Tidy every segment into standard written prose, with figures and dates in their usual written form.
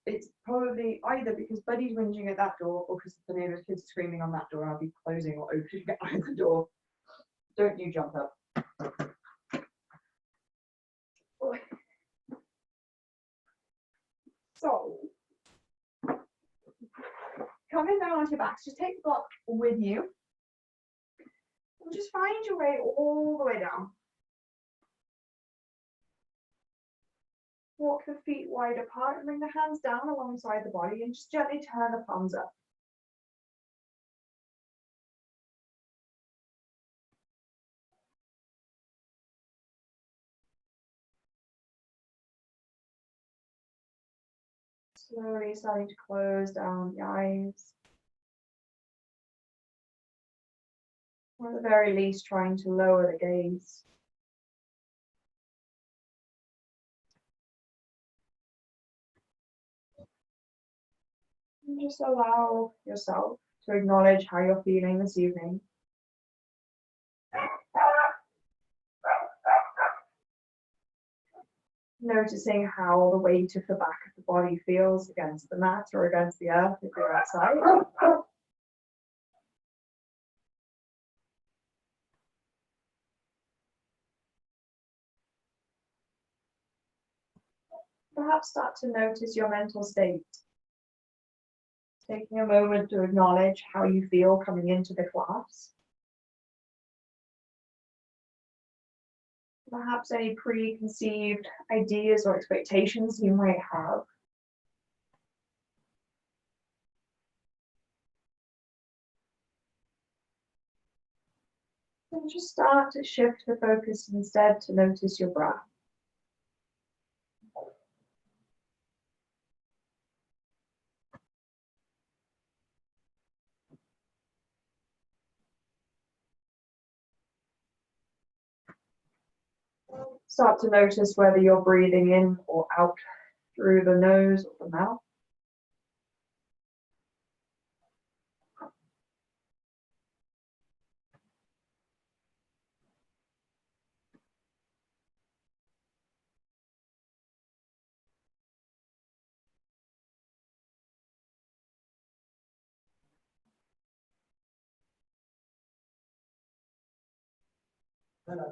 it's probably either because Buddy's whinging at that door or because the neighbour's kids screaming on that door, and I'll be closing or opening either door. Don't you jump up. So, coming down onto your backs, just take the block with you. And just find your way all the way down. Walk the feet wide apart and bring the hands down alongside the body and just gently turn the palms up. Slowly starting to close down the eyes. Or at the very least, trying to lower the gaze. And just allow yourself to acknowledge how you're feeling this evening. Noticing how the weight of the back of the body feels against the mat or against the earth if you're outside. Perhaps start to notice your mental state. Taking a moment to acknowledge how you feel coming into the class. Perhaps any preconceived ideas or expectations you might have. And just start to shift the focus instead to notice your breath. Start to notice whether you're breathing in or out through the nose or the mouth.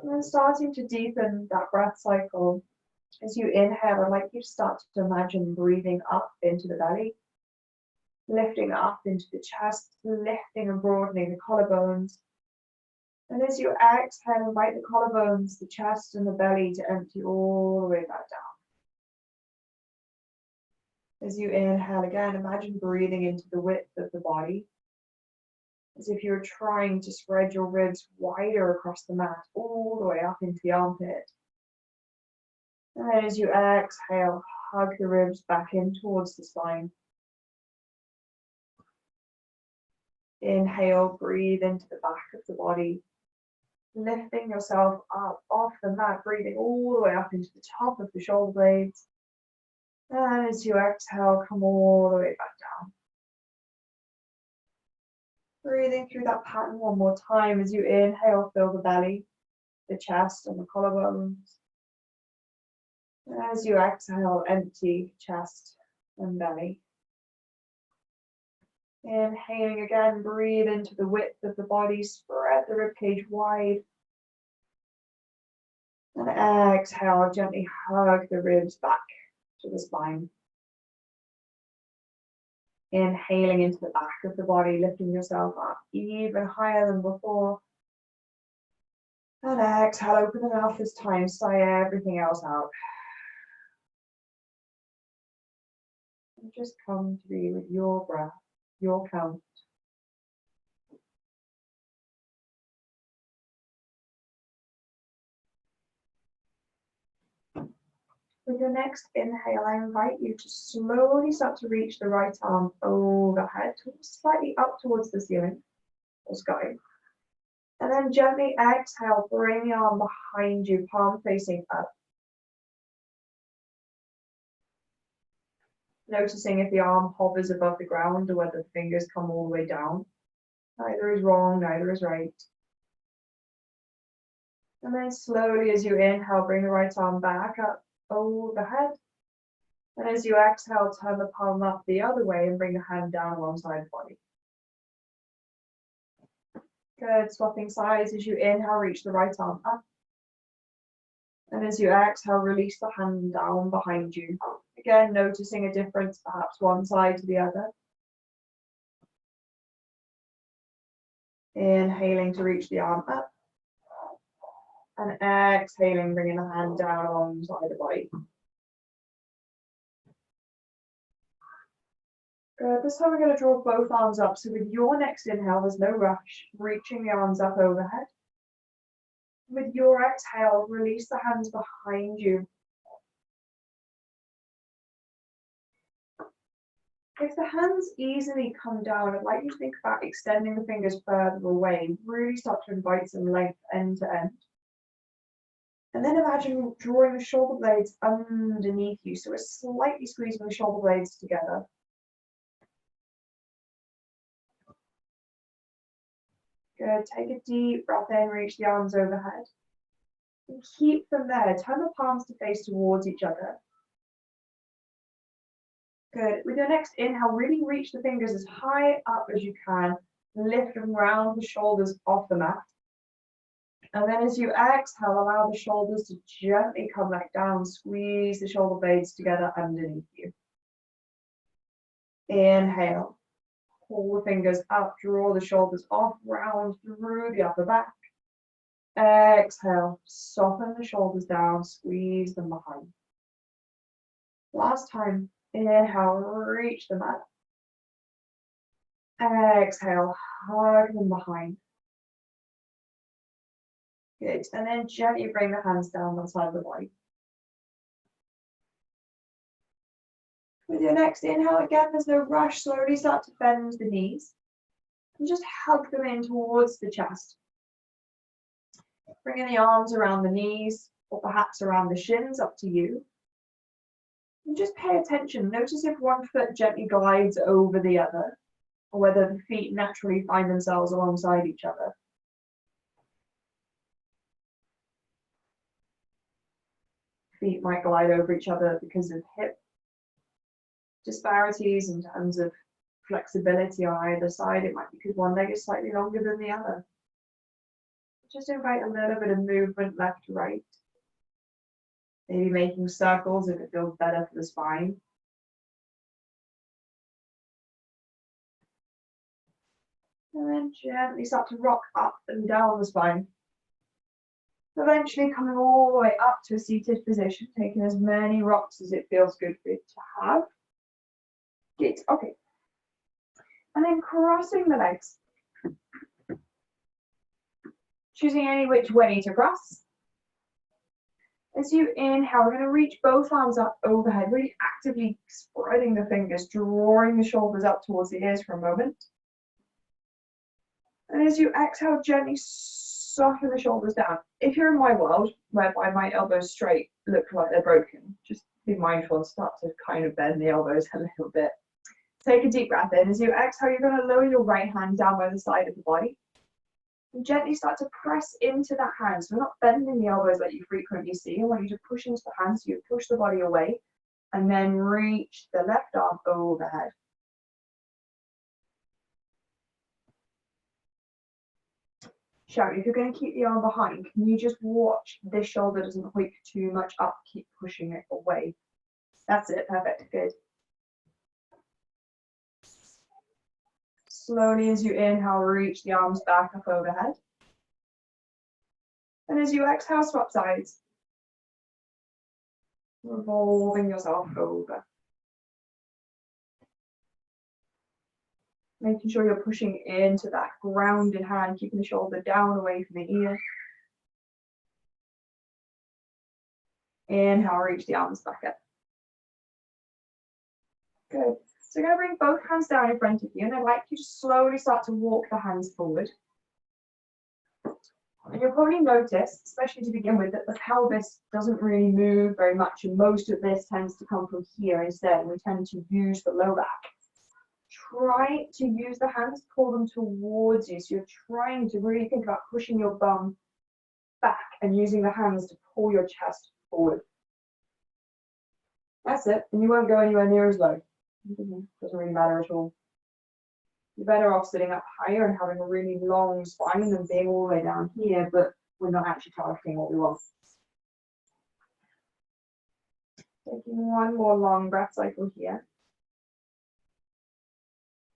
And then starting to deepen that breath cycle. As you inhale, I'd like you to start to imagine breathing up into the belly, lifting up into the chest, lifting and broadening the collarbones. And as you exhale, invite the collarbones, the chest and the belly to empty all the way back down. As you inhale again, imagine breathing into the width of the body, as if you're trying to spread your ribs wider across the mat, all the way up into the armpit. And then as you exhale, hug the ribs back in towards the spine. Inhale, breathe into the back of the body, lifting yourself up off the mat, breathing all the way up into the top of the shoulder blades. And as you exhale, come all the way back down. Breathing through that pattern one more time. As you inhale, fill the belly, the chest and the collarbones. And as you exhale, empty chest and belly. Inhaling again, breathe into the width of the body, spread the ribcage wide. And exhale, gently hug the ribs back to the spine. Inhaling into the back of the body, lifting yourself up even higher than before. And exhale, open the mouth this time, sigh everything else out. And just come to be with your breath, your count. With your next inhale, I invite you to slowly start to reach the right arm overhead, slightly up towards the ceiling or sky. And then gently exhale, bring the arm behind you, palm facing up. Noticing if the arm hovers above the ground or whether the fingers come all the way down. Neither is wrong, neither is right. And then slowly as you inhale, bring the right arm back up overhead. And as you exhale, turn the palm up the other way and bring the hand down alongside the body. Good, swapping sides. As you inhale, reach the right arm up. And as you exhale, release the hand down behind you. Again, noticing a difference, perhaps one side to the other. Inhaling to reach the arm up. And exhaling, bringing the hand down alongside the body. Good. This time we're going to draw both arms up. So with your next inhale, there's no rush, reaching the arms up overhead. With your exhale, release the hands behind you. If the hands easily come down, I'd like you to think about extending the fingers further away. Really start to invite some length end to end. And then imagine drawing the shoulder blades underneath you. So we're slightly squeezing the shoulder blades together. Good. Take a deep breath in, reach the arms overhead. And keep them there. Turn the palms to face towards each other. Good. With your next inhale, really reach the fingers as high up as you can. Lift them round the shoulders off the mat. And then as you exhale, allow the shoulders to gently come back down. Squeeze the shoulder blades together underneath you. Inhale. Pull the fingers up, draw the shoulders off, round through the upper back. Exhale, soften the shoulders down, squeeze them behind. Last time, inhale, reach them up. Exhale, hug them behind. Good, and then gently bring the hands down on the side of the body. With your next inhale, again, there's no rush. Slowly start to bend the knees and just hug them in towards the chest. Bringing the arms around the knees or perhaps around the shins, up to you. And just pay attention. Notice if one foot gently glides over the other or whether the feet naturally find themselves alongside each other. Feet might glide over each other because of hip disparities in terms of flexibility on either side. It might be because one leg is slightly longer than the other. Just invite a little bit of movement left to right. Maybe making circles if it feels better for the spine. And then gently start to rock up and down the spine. Eventually coming all the way up to a seated position, taking as many rocks as it feels good for it to have. Good, okay. And then crossing the legs. Choosing any which way to cross. As you inhale, we're going to reach both arms up overhead, really actively spreading the fingers, drawing the shoulders up towards the ears for a moment. And as you exhale, gently soften the shoulders down. If you're in my world, whereby my elbows straight look like they're broken, just be mindful and start to kind of bend the elbows a little bit. Take a deep breath in. As you exhale, you're going to lower your right hand down by the side of the body. And gently start to press into that hand. So we're not bending the elbows like you frequently see. I want you to push into the hands. So you push the body away and then reach the left arm overhead. Sharon, if you're going to keep the arm behind, can you just watch this shoulder doesn't hoik too much up? Keep pushing it away. That's it. Perfect. Good. Slowly as you inhale, reach the arms back up overhead. And as you exhale, swap sides. Revolving yourself over. Making sure you're pushing into that grounded hand, keeping the shoulder down away from the ear. Inhale, reach the arms back up. Good. So you're going to bring both hands down in front of you, and I'd like you to slowly start to walk the hands forward. And you'll probably notice, especially to begin with, that the pelvis doesn't really move very much, and most of this tends to come from here instead, and we tend to use the low back. Try to use the hands, pull them towards you. So you're trying to really think about pushing your bum back and using the hands to pull your chest forward. As That's it, and you won't go anywhere near as low. Doesn't really matter at all. You're better off sitting up higher and having a really long spine than being all the way down here, but we're not actually targeting what we want. Taking one more long breath cycle here.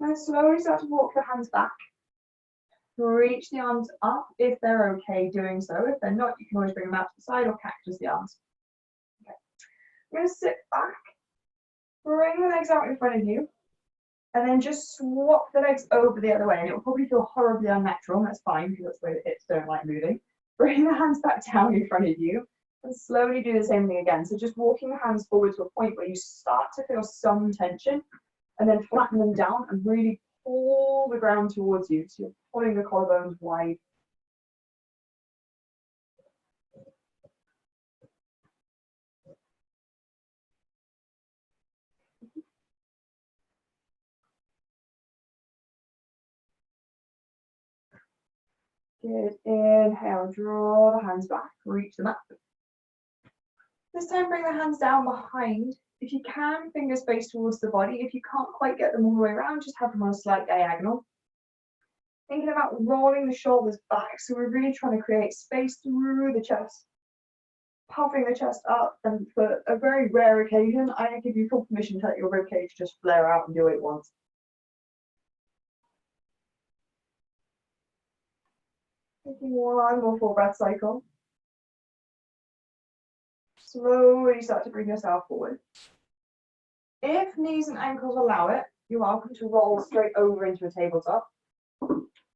And slowly start to walk the hands back. Reach the arms up if they're okay doing so. If they're not, you can always bring them out to the side or cactus the arms. Okay. I'm going to sit back, bring the legs out in front of you, and then just swap the legs over the other way. And it will probably feel horribly unnatural, and that's fine because that's the way the hips don't like moving. Bring the hands back down in front of you and slowly do the same thing again. So just walking the hands forward to a point where you start to feel some tension and then flatten them down and really pull the ground towards you. So you're pulling the collarbones wide. Good. Inhale, draw the hands back, reach them up. This time bring the hands down behind. If you can, fingers face towards the body. If you can't quite get them all the way around, just have them on a slight diagonal. Thinking about rolling the shoulders back. So we're really trying to create space through the chest. Puffing the chest up, and for a very rare occasion, I give you full permission to let your ribcage just flare out and do what it wants. Taking one more full breath cycle. Slowly start to bring yourself forward. If knees and ankles allow it, you're welcome to roll straight over into a tabletop.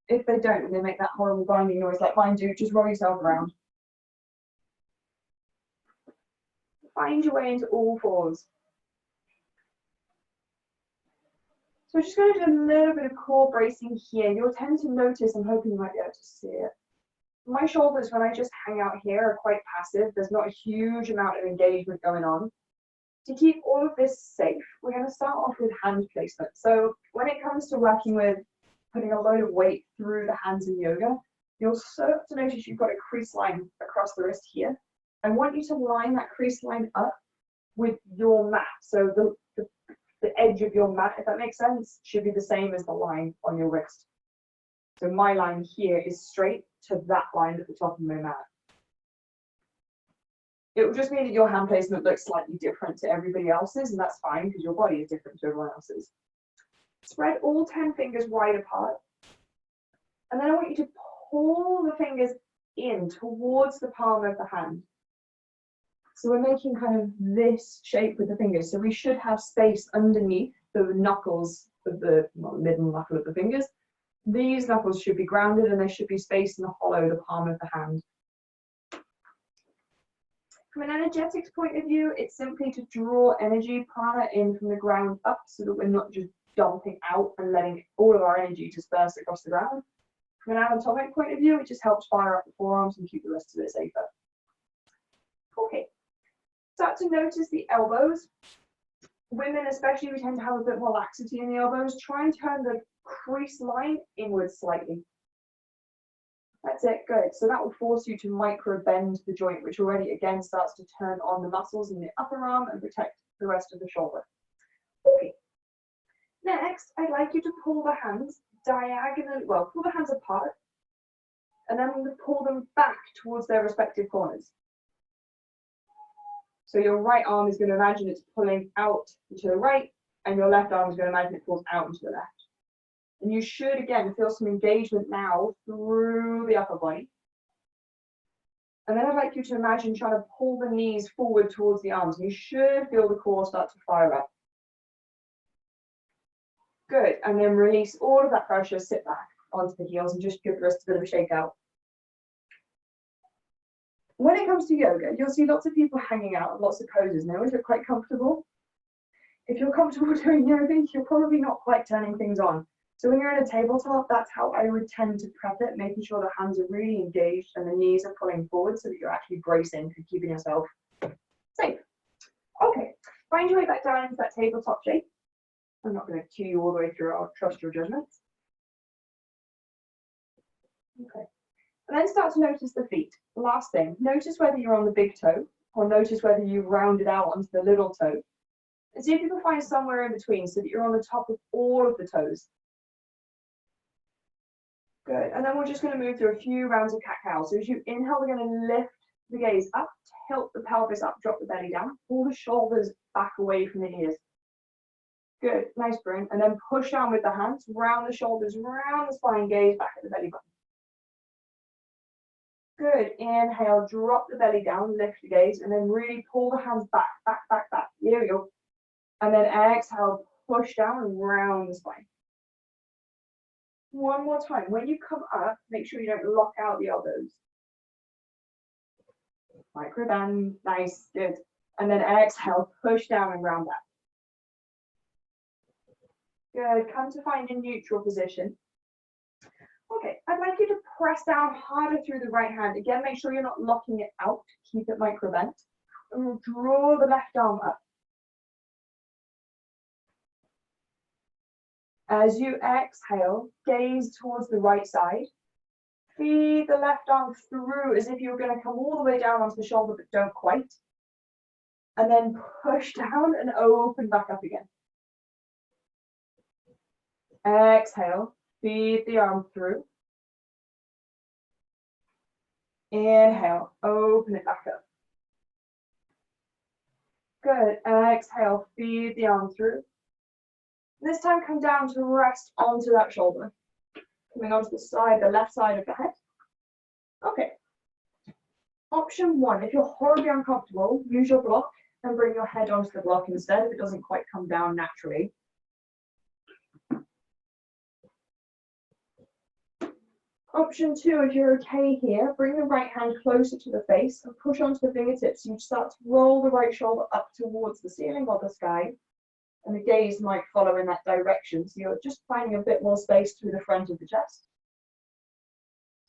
If they don't, and they make that horrible grinding noise like mine do, just roll yourself around. Find your way into all fours. So we're just going to do a little bit of core bracing here. You'll tend to notice, I'm hoping you might be able to see it. My shoulders, when I just hang out here, are quite passive. There's not a huge amount of engagement going on. To keep all of this safe, we're going to start off with hand placement. So when it comes to working with putting a load of weight through the hands in yoga, you'll start to notice you've got a crease line across the wrist here. I want you to line that crease line up with your mat. So the edge of your mat, if that makes sense, should be the same as the line on your wrist. So my line here is straight to that line at the top of my mat. It will just mean that your hand placement looks slightly different to everybody else's, and that's fine because your body is different to everyone else's. Spread all 10 fingers wide apart. And then I want you to pull the fingers in towards the palm of the hand. So we're making kind of this shape with the fingers. So we should have space underneath the knuckles of the middle knuckle of the fingers. These knuckles should be grounded and there should be space in the hollow of the palm of the hand. From an energetics point of view, it's simply to draw energy, prana, in from the ground up so that we're not just dumping out and letting all of our energy disperse across the ground. From an anatomic point of view, it just helps fire up the forearms and keep the rest of it safer. Okay. Start to notice the elbows. Women especially, we tend to have a bit more laxity in the elbows. Try and turn the crease line inwards slightly. That's it, good. So that will force you to micro bend the joint, which already again starts to turn on the muscles in the upper arm and protect the rest of the shoulder. Okay. Next, I'd like you to pull the hands diagonally, well, pull the hands apart, and then pull them back towards their respective corners. So your right arm is going to imagine it's pulling out to the right, and your left arm is going to imagine it pulls out into the left. And you should, again, feel some engagement now through the upper body. And then I'd like you to imagine trying to pull the knees forward towards the arms. You should feel the core start to fire up. Good, and then release all of that pressure, sit back onto the heels and just give the wrist a bit of a shake out. When it comes to yoga, you'll see lots of people hanging out, lots of poses, and they always look quite comfortable. If you're comfortable doing yoga, you're probably not quite turning things on. So when you're in a tabletop, that's how I would tend to prep it, making sure the hands are really engaged and the knees are pulling forward so that you're actually bracing and keeping yourself safe. Okay, find your way back down into that tabletop shape. I'm not going to cue you all the way through, I'll trust your judgments. Okay. And then start to notice the feet. Last thing, notice whether you're on the big toe or notice whether you've rounded out onto the little toe. And see if you can find somewhere in between so that you're on the top of all of the toes. Good. And then we're just going to move through a few rounds of cat-cow. So as you inhale, we're going to lift the gaze up, tilt the pelvis up, drop the belly down, pull the shoulders back away from the ears. Good. Nice, Bryn. And then push down with the hands, round the shoulders, round the spine, gaze back at the belly button. Good. Inhale, drop the belly down, lift the gaze, and then really pull the hands back, back, back, back. Here we go. And then exhale, push down and round the spine. One more time. When you come up, make sure you don't lock out the elbows. Micro bend. Nice. Good. And then exhale, push down and round back. Good. Come to find a neutral position. Okay, I'd like you to press down harder through the right hand. Again, make sure you're not locking it out. Keep it micro bent. And we'll draw the left arm up. As you exhale, gaze towards the right side. Feed the left arm through as if you're going to come all the way down onto the shoulder, but don't quite. And then push down and open back up again. Exhale, feed the arm through. Inhale, open it back up. Good. Exhale, feed the arm through. This time come down to rest onto that shoulder. Coming onto the side, the left side of the head. Okay. Option one, if you're horribly uncomfortable, use your block and bring your head onto the block instead if it doesn't quite come down naturally. Option two, if you're okay here, bring the right hand closer to the face and push onto the fingertips. You start to roll the right shoulder up towards the ceiling or the sky. And the gaze might follow in that direction. So you're just finding a bit more space through the front of the chest.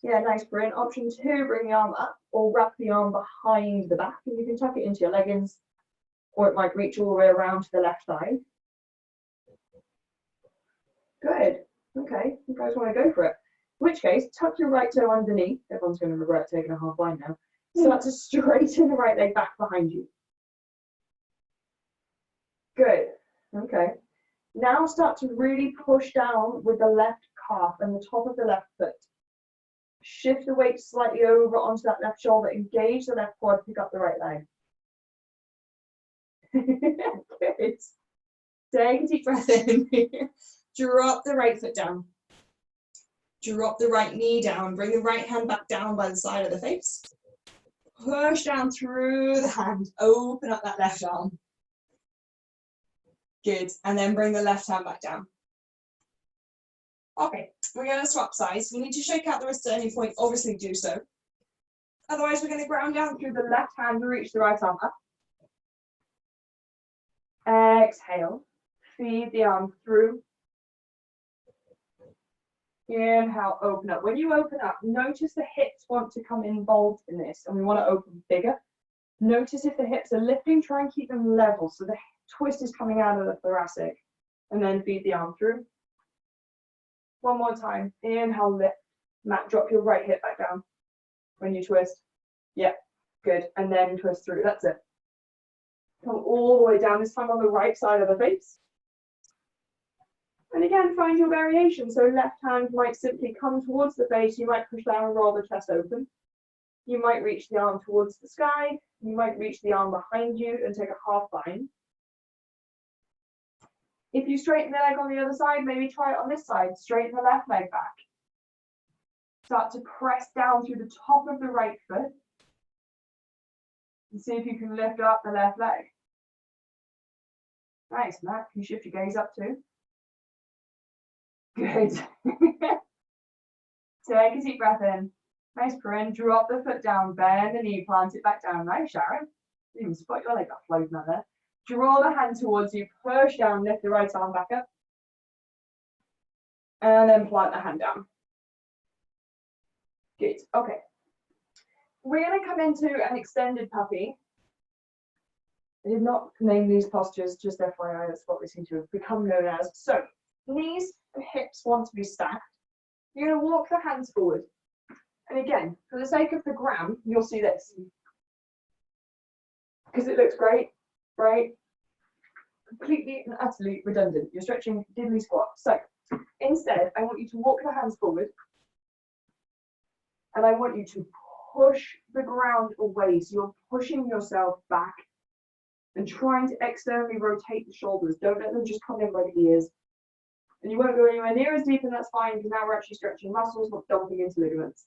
Yeah, nice, Bryn. Option two, bring the arm up or wrap the arm behind the back. And you can tuck it into your leggings, or it might reach all the way around to the left side. Good. Okay, you guys want to go for it. In which case, tuck your right toe underneath. Everyone's going to regret taking a half line now. Start to straighten the right leg back behind you. Good. Okay. Now start to really push down with the left calf and the top of the left foot. Shift the weight slightly over onto that left shoulder. Engage the left quad, pick up the right leg. Good. Take a deep breath in. Drop the right foot down. Drop the right knee down. Bring the right hand back down by the side of the face. Push down through the hand. Open up that left arm. Good. And then bring the left hand back down. Okay, we're going to swap sides. We need to shake out the wrist at any point. Obviously do so. Otherwise, we're going to ground down through the left hand to reach the right arm up. Exhale. Feed the arm through. Inhale, open up. When you open up, notice the hips want to come involved in this, and we want to open bigger. Notice if the hips are lifting, try and keep them level, so the twist is coming out of the thoracic, and then feed the arm through. One more time. Inhale, lift. Matt, drop your right hip back down when you twist. Yeah, good. And then twist through. That's it. Come all the way down, this time on the right side of the face. And again, find your variation. So left hand might simply come towards the face. You might push down and roll the chest open. You might reach the arm towards the sky. You might reach the arm behind you and take a half bind. If you straighten the leg on the other side, maybe try it on this side. Straighten the left leg back. Start to press down through the top of the right foot. And see if you can lift up the left leg. Nice, Matt. Can you shift your gaze up too? Good. Take a deep breath in. Nice, Corinne. Drop the foot down, bend the knee, plant it back down. Nice, Sharon. You even spot your leg up floating out there. Draw the hand towards you, push down, lift the right arm back up. And then plant the hand down. Good. Okay. We're going to come into an extended puppy. I did not name these postures, just FYI, that's what we seem to have become known as. So, knees and hips want to be stacked. You're going to walk the hands forward. And again, for the sake of the gram, you'll see this. Because it looks great, right? completely and utterly redundant. You're stretching diddly squat. So instead, I want you to walk the hands forward, and I want you to push the ground away. So you're pushing yourself back and trying to externally rotate the shoulders. Don't let them just come in by the ears. And you won't go anywhere near as deep, and that's fine, because now we're actually stretching muscles, not dumping into ligaments.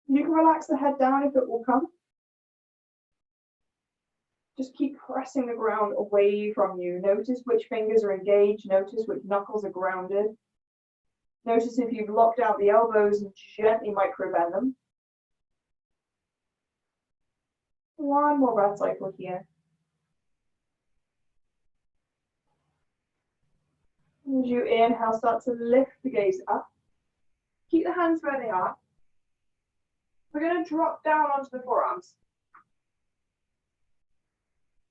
You can relax the head down if it will come. Just keep pressing the ground away from you. Notice which fingers are engaged. Notice which knuckles are grounded. Notice if you've locked out the elbows and gently micro bend them. One more breath cycle here. As you inhale, start to lift the gaze up. Keep the hands where they are. We're going to drop down onto the forearms.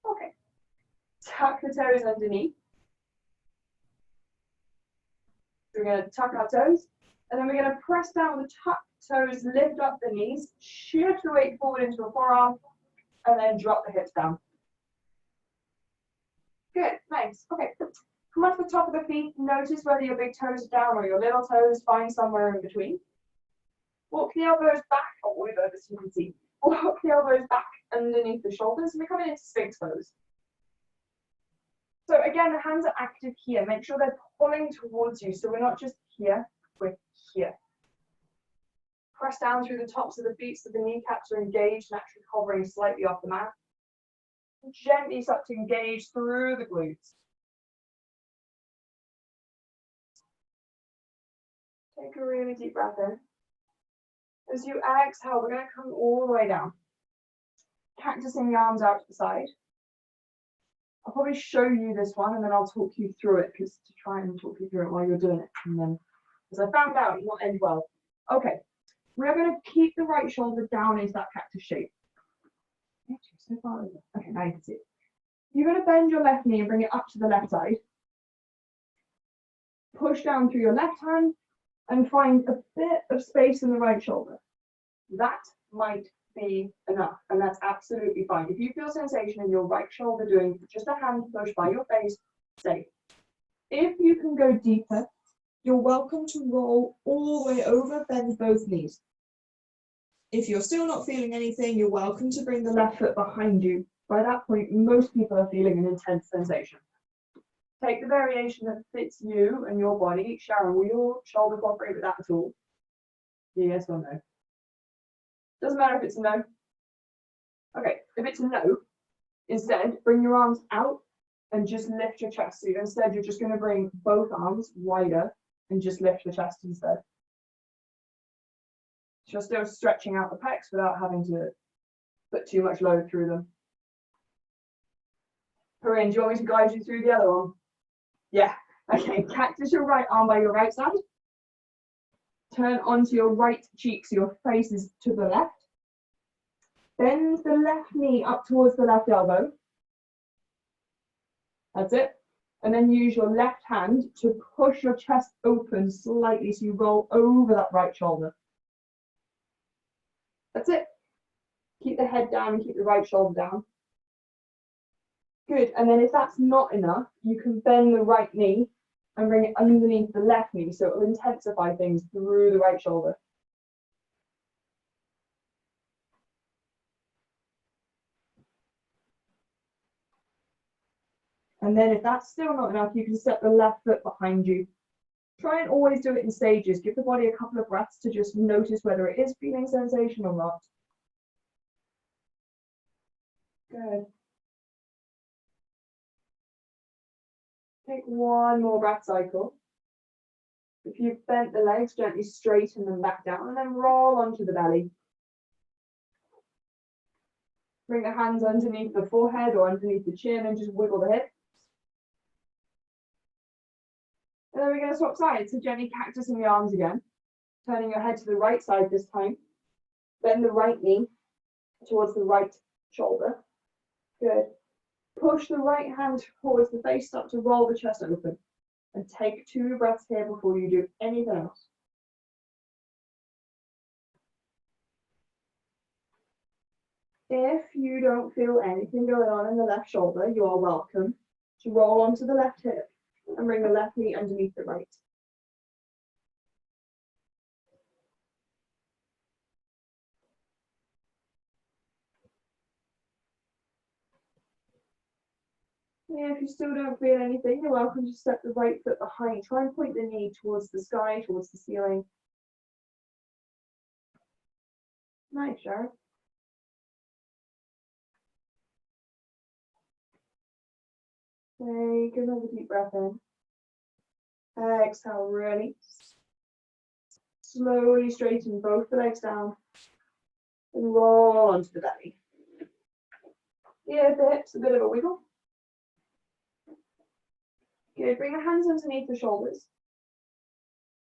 Okay. Tuck the toes underneath. We're going to tuck our toes, and then we're going to press down the tucked toes, lift up the knees, shift the weight forward into a forearm, and then drop the hips down. Good, nice. Okay. Come onto the top of the feet. Notice whether your big toes are down or your little toes. Find somewhere in between. Walk the elbows back. Oh, we've over so you can see. Walk the elbows back underneath the shoulders, and we're coming into Sphinx pose. So again, the hands are active here. Make sure they're pulling towards you. So we're not just here, we're here. Press down through the tops of the feet so the kneecaps are engaged, naturally hovering slightly off the mat. Gently start to engage through the glutes. Take a really deep breath in. As you exhale, we're going to come all the way down. Cactusing the arms out to the side. I'll probably show you this one and then I'll talk you through it, because to try and talk you through it while you're doing it. And then, as I found out, it will end well. Okay, we're going to keep the right shoulder down into that cactus shape. So far over. Okay, now you can see it. You're going to bend your left knee and bring it up to the left side. Push down through your left hand and find a bit of space in the right shoulder. That might be enough, and that's absolutely fine. If you feel sensation in your right shoulder doing just a hand push by your face, safe. If you can go deeper, you're welcome to roll all the way over, bend both knees. If you're still not feeling anything, you're welcome to bring the left foot behind you. By that point, most people are feeling an intense sensation. Take the variation that fits you and your body. Sharon, will your shoulder cooperate with that at all? Yes or no? Doesn't matter if it's a no. Okay, if it's a no, instead, bring your arms out and just lift your chest. So instead, you're just going to bring both arms wider and just lift the chest instead. So you're still stretching out the pecs without having to put too much load through them. Corinne, do you want me to guide you through the other one? Yeah. Okay, cactus your right arm by your right side. Turn onto your right cheek so your face is to the left. Bend the left knee up towards the left elbow. That's it. And then use your left hand to push your chest open slightly so you roll over that right shoulder. That's it. Keep the head down and keep the right shoulder down. Good. And then if that's not enough, you can bend the right knee and bring it underneath the left knee, so it will intensify things through the right shoulder. And then if that's still not enough, you can step the left foot behind you. Try and always do it in stages. Give the body a couple of breaths to just notice whether it is feeling sensation or not. Good. Take one more breath cycle. If you've bent the legs, gently straighten them back down and then roll onto the belly. Bring the hands underneath the forehead or underneath the chin and just wiggle the hips. And then we're going to swap sides, so gently cactusing the arms again. Turning your head to the right side this time. Bend the right knee towards the right shoulder. Good. Push the right hand towards the face, start to roll the chest open. And take 2 breaths here before you do anything else. If you don't feel anything going on in the left shoulder, you are welcome to roll onto the left hip and bring the left knee underneath the right. Yeah, if you still don't feel anything, you're welcome to step the right foot behind. Try and point the knee towards the sky, towards the ceiling. Nice, Sharon. Take another deep breath in. Exhale, release. Slowly straighten both the legs down and roll onto the belly. Give the hips a bit of a wiggle. Good. Bring the hands underneath the shoulders.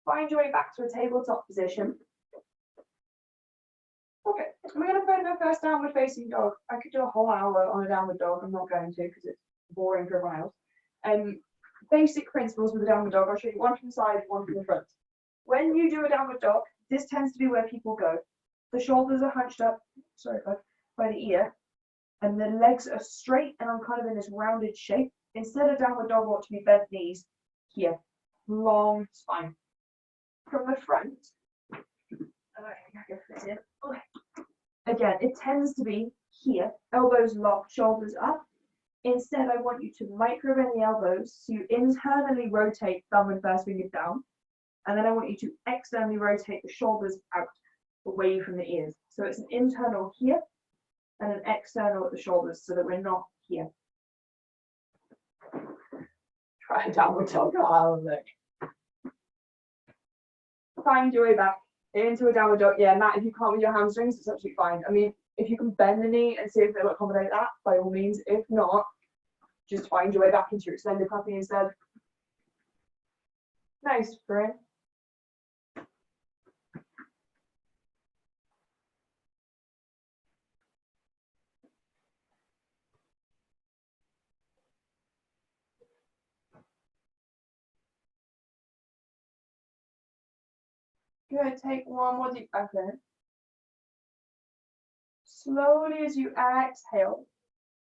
Find your way back to a tabletop position. Okay, we're going to put in the first downward facing dog. I could do a whole hour on a downward dog. I'm not going to because it's boring for a while. Basic principles with a downward dog. I'll show you one from the side, one from the front. When you do a downward dog, this tends to be where people go. The shoulders are hunched up, sorry, by the ear, and the legs are straight, and I'm kind of in this rounded shape. Instead of downward dog, I want to be bent knees here, long spine. From the front, again, it tends to be here, elbows locked, shoulders up. Instead, I want you to micro bend the elbows, so you internally rotate thumb and first finger down, and then I want you to externally rotate the shoulders out, away from the ears. So it's an internal here, and an external at the shoulders, so that we're not here. Try a downward dog. Oh, look. Find your way back into a downward dog. Yeah, Matt, if you can't with your hamstrings, it's absolutely fine. I mean, if you can bend the knee and see if they'll accommodate that, by all means. If not, just find your way back into your extended puppy instead. Nice, Bryn. Good, take one more deep breath in. Slowly as you exhale,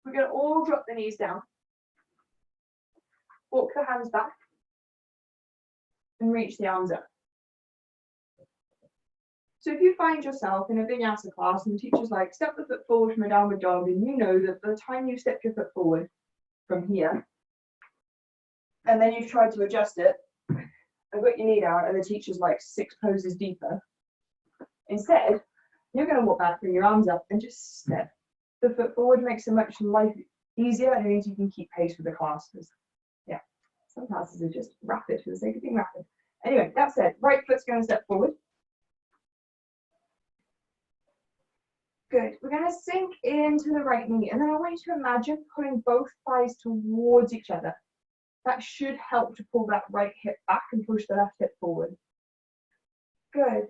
we're going to all drop the knees down. Walk the hands back and reach the arms up. So if you find yourself in a vinyasa class and the teacher's like, step the foot forward from a downward dog, and you know that by the time you step your foot forward from here, and then you've tried to adjust it, and got your knee down, and the teacher's like 6 poses deeper, instead, you're going to walk back, bring your arms up, and just step the foot forward. Makes it much life easier, and it means you can keep pace with the class. Because, yeah, some classes are just rapid for the sake of being rapid. Anyway, that said, right foot's going to step forward. Good. We're going to sink into the right knee, and then I want you to imagine pulling both thighs towards each other. That should help to pull that right hip back and push the left hip forward. Good.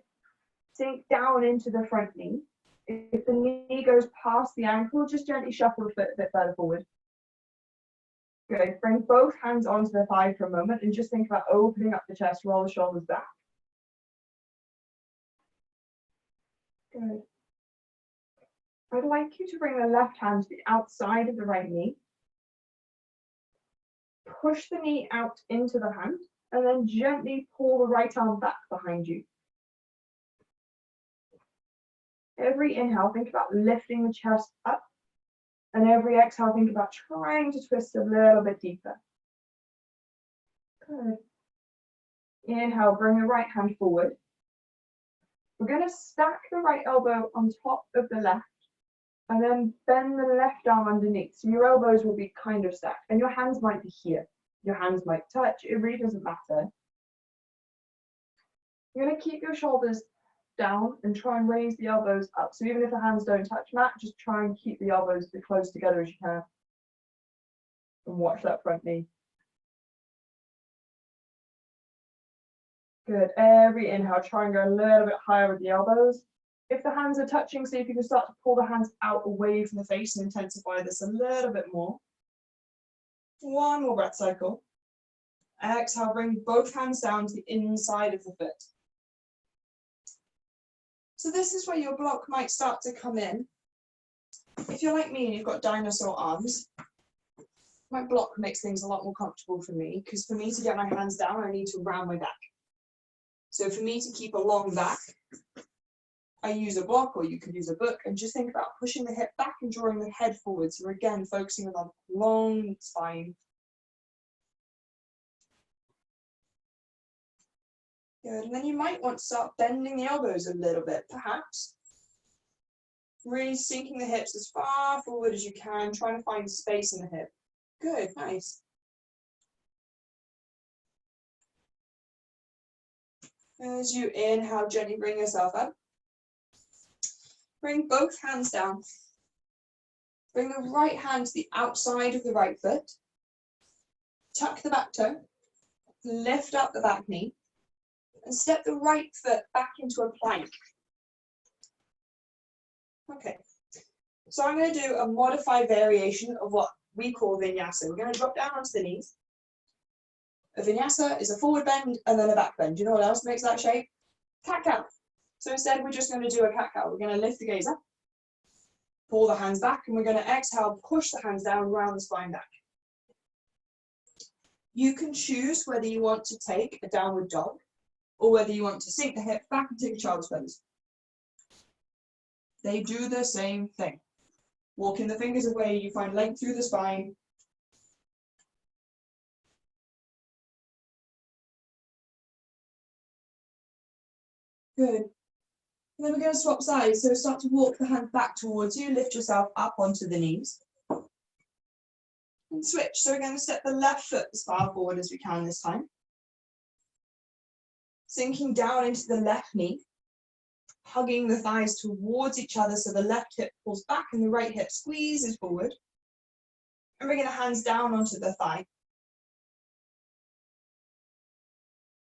Sink down into the front knee. If the knee goes past the ankle, just gently shuffle the foot a bit further forward. Good. Bring both hands onto the thigh for a moment and just think about opening up the chest, roll the shoulders back. Good. I'd like you to bring the left hand to the outside of the right knee. Push the knee out into the hand and then gently pull the right arm back behind you. Every inhale, think about lifting the chest up, and every exhale, think about trying to twist a little bit deeper. Good. Inhale, bring the right hand forward. We're going to stack the right elbow on top of the left, and then bend the left arm underneath. So your elbows will be kind of stacked, and your hands might be here. Your hands might touch, it really doesn't matter. You're going to keep your shoulders down and try and raise the elbows up. So even if the hands don't touch mat, just try and keep the elbows as close together as you can. And watch that front knee. Good. Every inhale, try and go a little bit higher with the elbows. If the hands are touching, see if you can start to pull the hands out away from the face and intensify this a little bit more. One more breath cycle. Exhale, bring both hands down to the inside of the foot. So this is where your block might start to come in. If you're like me and you've got dinosaur arms, my block makes things a lot more comfortable for me, because for me to get my hands down, I need to round my back. So for me to keep a long back, I use a block, or you could use a book, and just think about pushing the hip back and drawing the head forward. So we're again focusing on a long spine. Good, and then you might want to start bending the elbows a little bit, perhaps. Really sinking the hips as far forward as you can, trying to find space in the hip. Good, nice. As you inhale, gently bring yourself up. Bring both hands down. Bring the right hand to the outside of the right foot. Tuck the back toe. Lift up the back knee. And step the right foot back into a plank. Okay. So I'm going to do a modified variation of what we call vinyasa. We're going to drop down onto the knees. A vinyasa is a forward bend and then a back bend. Do you know what else makes that shape? Cat-cow. So instead, we're just going to do a cat-cow. We're going to lift the gaze up, pull the hands back, and we're going to exhale, push the hands down, round the spine back. You can choose whether you want to take a downward dog or whether you want to sink the hip back and take a child's pose. They do the same thing. Walking the fingers away, you find length through the spine. Good. And then we're going to swap sides. So start to walk the hand back towards you, lift yourself up onto the knees. And switch. So we're going to step the left foot as far forward as we can this time. Sinking down into the left knee. Hugging the thighs towards each other so the left hip pulls back and the right hip squeezes forward. And bringing the hands down onto the thigh.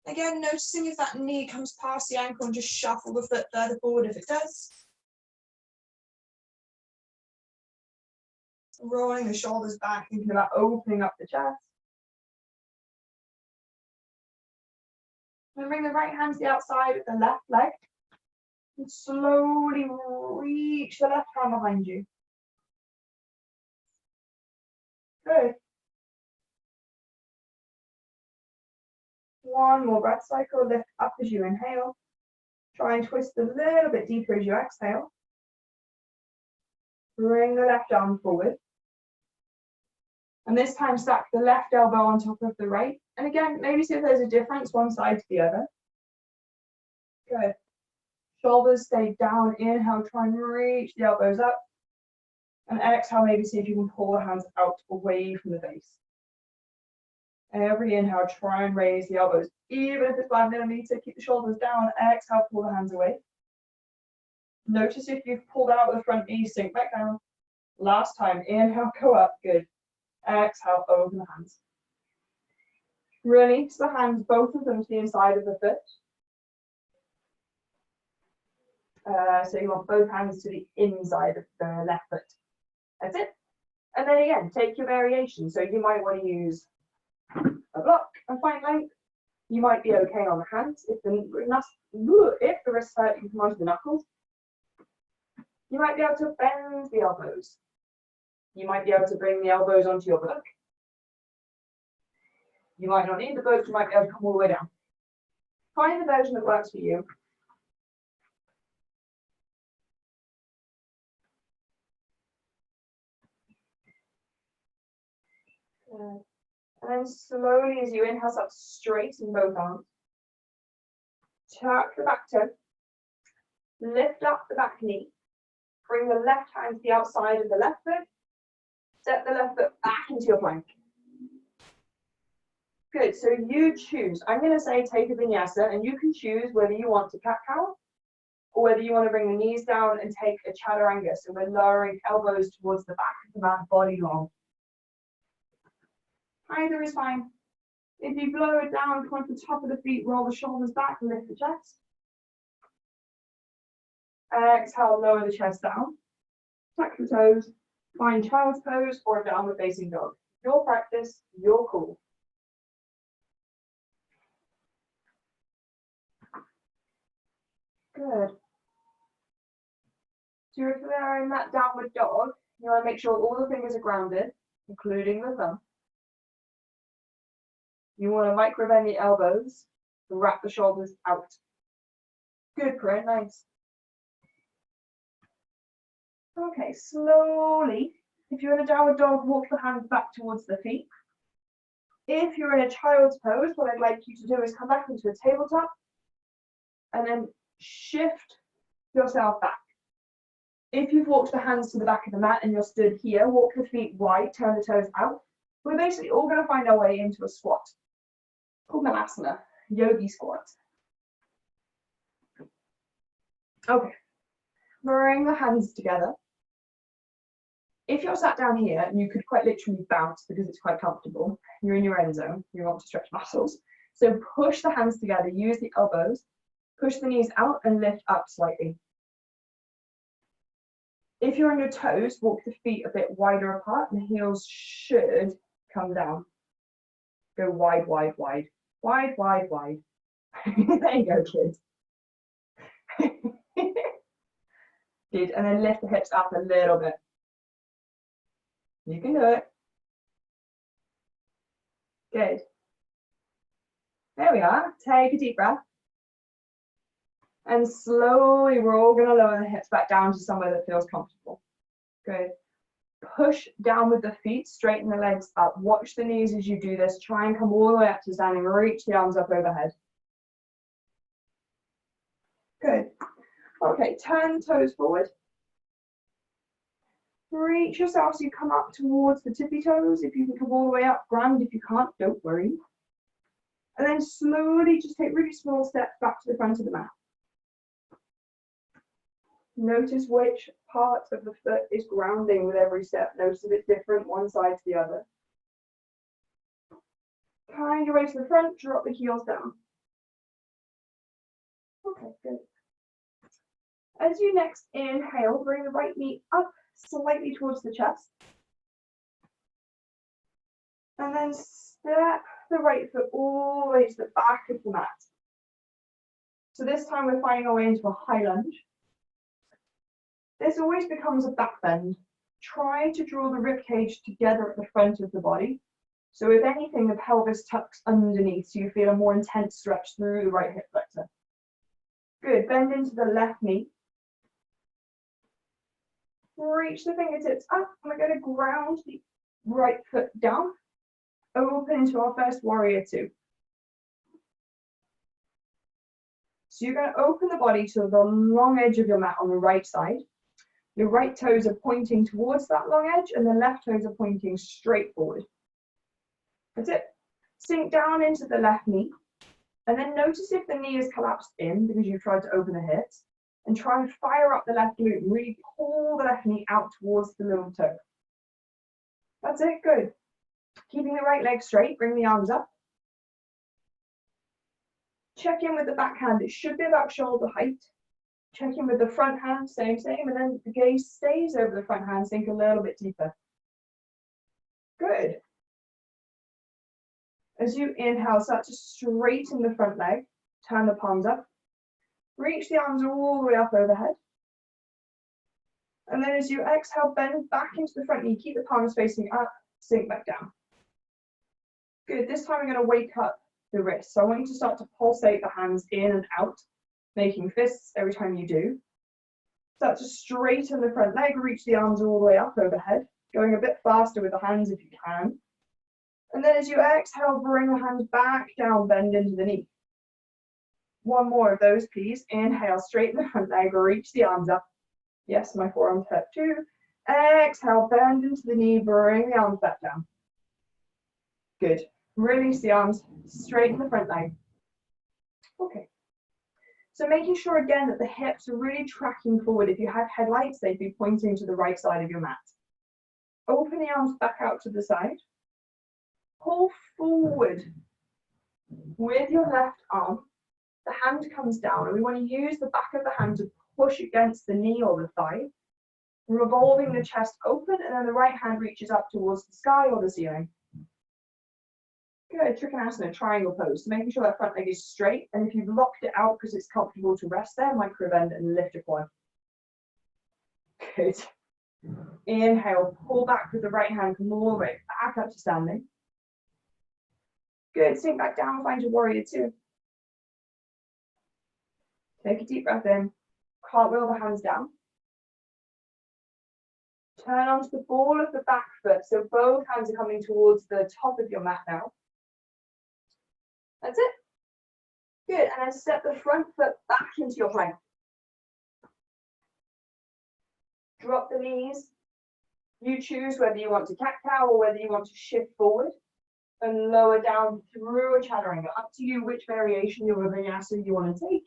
Again, noticing if that knee comes past the ankle and just shuffle the foot further forward if it does. Rolling the shoulders back, thinking about opening up the chest. And bring the right hand to the outside of the left leg. And slowly reach the left arm behind you. Good. One more breath cycle. Lift up as you inhale. Try and twist a little bit deeper as you exhale. Bring the left arm forward. And this time stack the left elbow on top of the right. And again, maybe see if there's a difference one side to the other. Good. Shoulders stay down. Inhale, try and reach the elbows up. And exhale, maybe see if you can pull the hands out away from the face. Every inhale, try and raise the elbows. Even if it's 5 millimeters, keep the shoulders down. Exhale, pull the hands away. Notice if you've pulled out with the front knee, sink back down. Last time, inhale, go up, good. Exhale, open the hands. Release the hands, both of them to the inside of the foot. So you want both hands to the inside of the left foot. That's it. And then again, take your variation. So you might want to use a block and find length. You might be okay on the hands. If the wrists hurt, you can come onto the knuckles. You might be able to bend the elbows. You might be able to bring the elbows onto your book. You might not need the book, you might be able to come all the way down. Find the version that works for you. And then slowly as you inhale, up straight in both arms. Tuck the back toe. Lift up the back knee. Bring the left hand to the outside of the left foot. Step the left foot back into your plank. Good, so you choose. I'm going to say take a vinyasa, and you can choose whether you want to cat-cow or whether you want to bring the knees down and take a chaturanga. So we're lowering elbows towards the back of the mat, body long. Either is fine. If you blow it down, come to the top of the feet, roll the shoulders back, lift the chest. Exhale, lower the chest down. Tuck the toes. Find child's pose or a downward facing dog. Your practice, your call. Good. So if you're in that downward dog, you want to make sure all the fingers are grounded, including the thumb. You want to micro bend the elbows, wrap the shoulders out. Good, Corinne, nice. Okay, slowly, if you're in a downward dog, walk the hands back towards the feet. If you're in a child's pose, what I'd like you to do is come back into a tabletop and then shift yourself back. If you've walked the hands to the back of the mat and you're stood here, walk the feet wide, turn the toes out. We're basically all going to find our way into a squat called Malasana, yogi squat. Okay, bring the hands together. If you're sat down here, you could quite literally bounce because it's quite comfortable. You're in your end zone, you want to stretch muscles. So push the hands together, use the elbows, push the knees out and lift up slightly. If you're on your toes, walk the feet a bit wider apart and the heels should come down. Go wide, wide, wide. Wide, wide, wide. There you go, kids. Good, and then lift the hips up a little bit. You can do it. Good. There we are. Take a deep breath. And slowly, we're all going to lower the hips back down to somewhere that feels comfortable. Good. Push down with the feet, straighten the legs up. Watch the knees as you do this. Try and come all the way up to standing. Reach the arms up overhead. Good. Okay, turn toes forward. Reach yourself so you come up towards the tippy toes. If you can come all the way up, grand. If you can't, don't worry. And then slowly just take really small steps back to the front of the mat. Notice which part of the foot is grounding with every step. Notice if it's different one side to the other. Kind your way to the front, drop the heels down. Okay, good. As you next inhale, bring the right knee up slightly towards the chest. And then step the right foot all the way to the back of the mat. So this time we're finding our way into a high lunge. This always becomes a back bend. Try to draw the rib cage together at the front of the body. So if anything, the pelvis tucks underneath so you feel a more intense stretch through the right hip flexor. Good, bend into the left knee. Reach the fingertips up, and we're going to ground the right foot down. Open into our first warrior two. So you're going to open the body to the long edge of your mat on the right side. Your right toes are pointing towards that long edge and the left toes are pointing straight forward. That's it. Sink down into the left knee and then notice if the knee is collapsed in because you've tried to open the hips, and try and fire up the left glute and really pull the left knee out towards the little toe. That's it, good. Keeping the right leg straight, bring the arms up. Check in with the back hand, it should be about shoulder height. Check in with the front hand, same, and then the gaze stays over the front hand, sink a little bit deeper. Good. As you inhale, start to straighten the front leg, turn the palms up, reach the arms all the way up overhead. And then as you exhale, bend back into the front knee, keep the palms facing up, sink back down. Good, this time we're going to wake up the wrists. So I want you to start to pulsate the hands in and out, making fists every time you do. Start to straighten the front leg, reach the arms all the way up overhead, going a bit faster with the hands if you can. And then as you exhale, bring the hands back down, bend into the knee. One more of those, please. Inhale, straighten the front leg, reach the arms up. Yes, my forearms hurt too. Exhale, bend into the knee, bring the arms back down. Good. Release the arms, straighten the front leg. Okay. So making sure again that the hips are really tracking forward. If you have headlights, they'd be pointing to the right side of your mat. Open the arms back out to the side. Pull forward with your left arm. The hand comes down, and we want to use the back of the hand to push against the knee or the thigh, revolving the chest open, and then the right hand reaches up towards the sky or the ceiling. Good, Trikonasana, triangle pose. So making sure that front leg is straight, and if you've locked it out because it's comfortable to rest there, micro bend and lift a quad. Good. Inhale, pull back with the right hand, come all the way back up to standing. Good, sink back down, find your warrior two. Take a deep breath in, cartwheel the hands down. Turn onto the ball of the back foot, so both hands are coming towards the top of your mat now. That's it. Good, and then step the front foot back into your plank. Drop the knees. You choose whether you want to cat-cow or whether you want to shift forward and lower down through a chaturanga. Up to you which variation of vinyasa you want to take.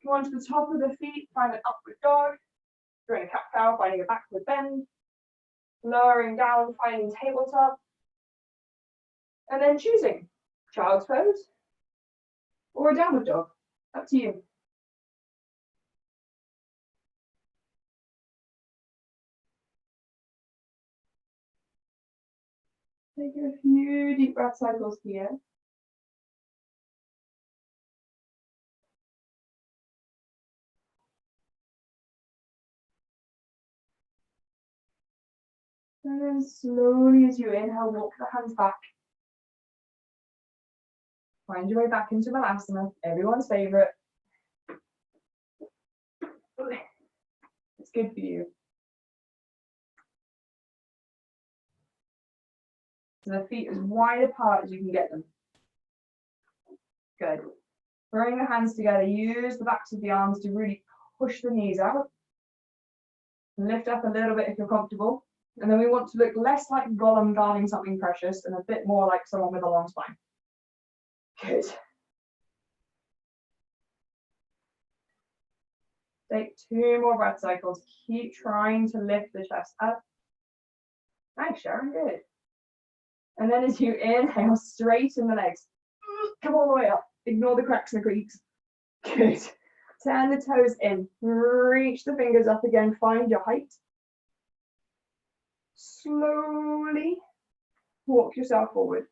Go onto the top of the feet, find an upward dog. If you're in a cat-cow, finding a backward bend. Lowering down, finding tabletop. And then choosing child's pose or a downward dog. Up to you. Take a few deep breath cycles here. And then slowly as you inhale, walk the hands back. Find your way back into Balasana, everyone's favorite. It's good for you. So the feet as wide apart as you can get them. Good. Bring the hands together. Use the backs of the arms to really push the knees out. Lift up a little bit if you're comfortable. And then we want to look less like Gollum guarding something precious and a bit more like someone with a long spine. Good. Take 2 more breath cycles. Keep trying to lift the chest up. Nice, Sharon, good. And then as you inhale, straighten the legs. Come all the way up. Ignore the cracks and the creaks. Good. Turn the toes in. Reach the fingers up again. Find your height. Slowly walk yourself forward.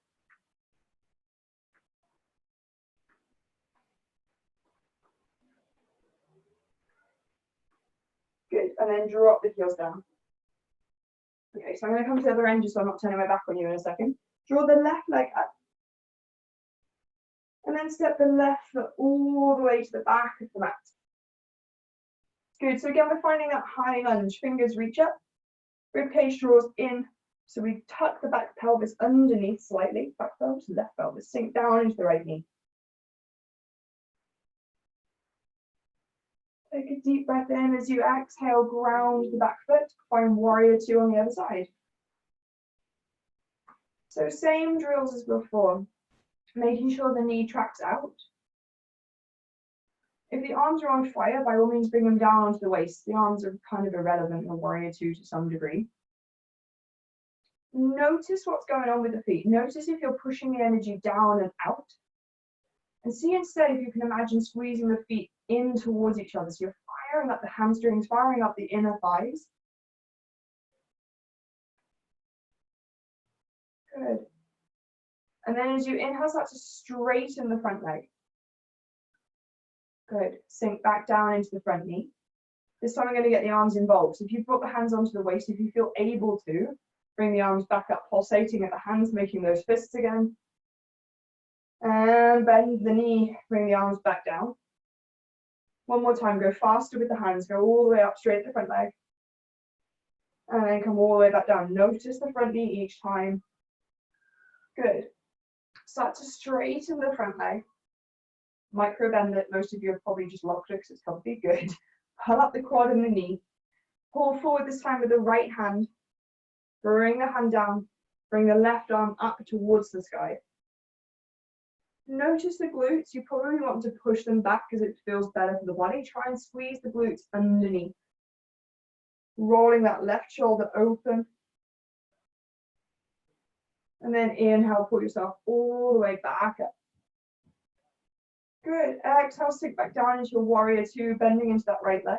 Good. And then drop the heels down. Okay, so I'm going to come to the other end just so I'm not turning my back on you in a second. Draw the left leg up. And then step the left foot all the way to the back of the mat. Good, so again, we're finding that high lunge. Fingers reach up, ribcage draws in. So we tuck the back pelvis underneath slightly. Back pelvis, left pelvis, sink down into the right knee. Take a deep breath in as you exhale, ground the back foot. Find warrior two on the other side. So same drills as before, making sure the knee tracks out. If the arms are on fire, by all means bring them down onto the waist. The arms are kind of irrelevant in a warrior two to some degree. Notice what's going on with the feet. Notice if you're pushing the energy down and out. And see instead if you can imagine squeezing the feet in towards each other. So you're firing up the hamstrings, firing up the inner thighs. Good. And then as you inhale, start to straighten the front leg. Good. Sink back down into the front knee. This time I'm going to get the arms involved. So if you've brought the hands onto the waist, if you feel able to, bring the arms back up, pulsating at the hands, making those fists again. And bend the knee, bring the arms back down. One more time, go faster with the hands, go all the way up, straight the front leg. And then come all the way back down. Notice the front knee each time. Good. Start to straighten the front leg. Micro bend it. Most of you have probably just locked it because it's comfy. Good. Pull up the quad and the knee. Pull forward this time with the right hand. Bring the hand down. Bring the left arm up towards the sky. Notice the glutes. You probably want to push them back because it feels better for the body. Try and squeeze the glutes underneath. Rolling that left shoulder open. And then inhale, pull yourself all the way back up. Good. Exhale, sink back down into your warrior two, bending into that right leg.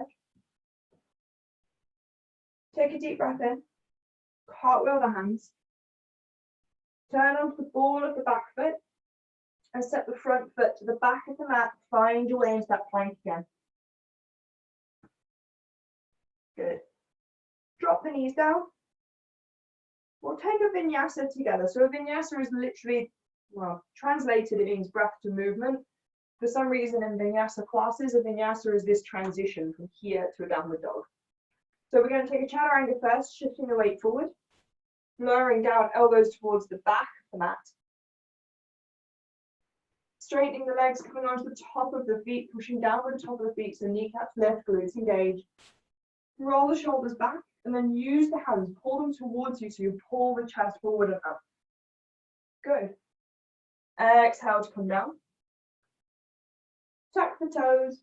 Take a deep breath in. Cartwheel the hands. Turn onto the ball of the back foot. And step the front foot to the back of the mat. Find your way into that plank again. Good. drop the knees down. We'll take a vinyasa together. So a vinyasa is literally, well, translated, it means breath to movement. For some reason in vinyasa classes, a vinyasa is this transition from here to a downward dog. So we're going to take a chaturanga first, shifting the weight forward, lowering down, elbows towards the back of the mat. Straightening the legs, coming onto the top of the feet, pushing downward the top of the feet, so kneecaps lift, glutes engage. Roll the shoulders back, and then use the hands, pull them towards you, so you pull the chest forward and up. Good. Exhale to come down. Tuck the toes.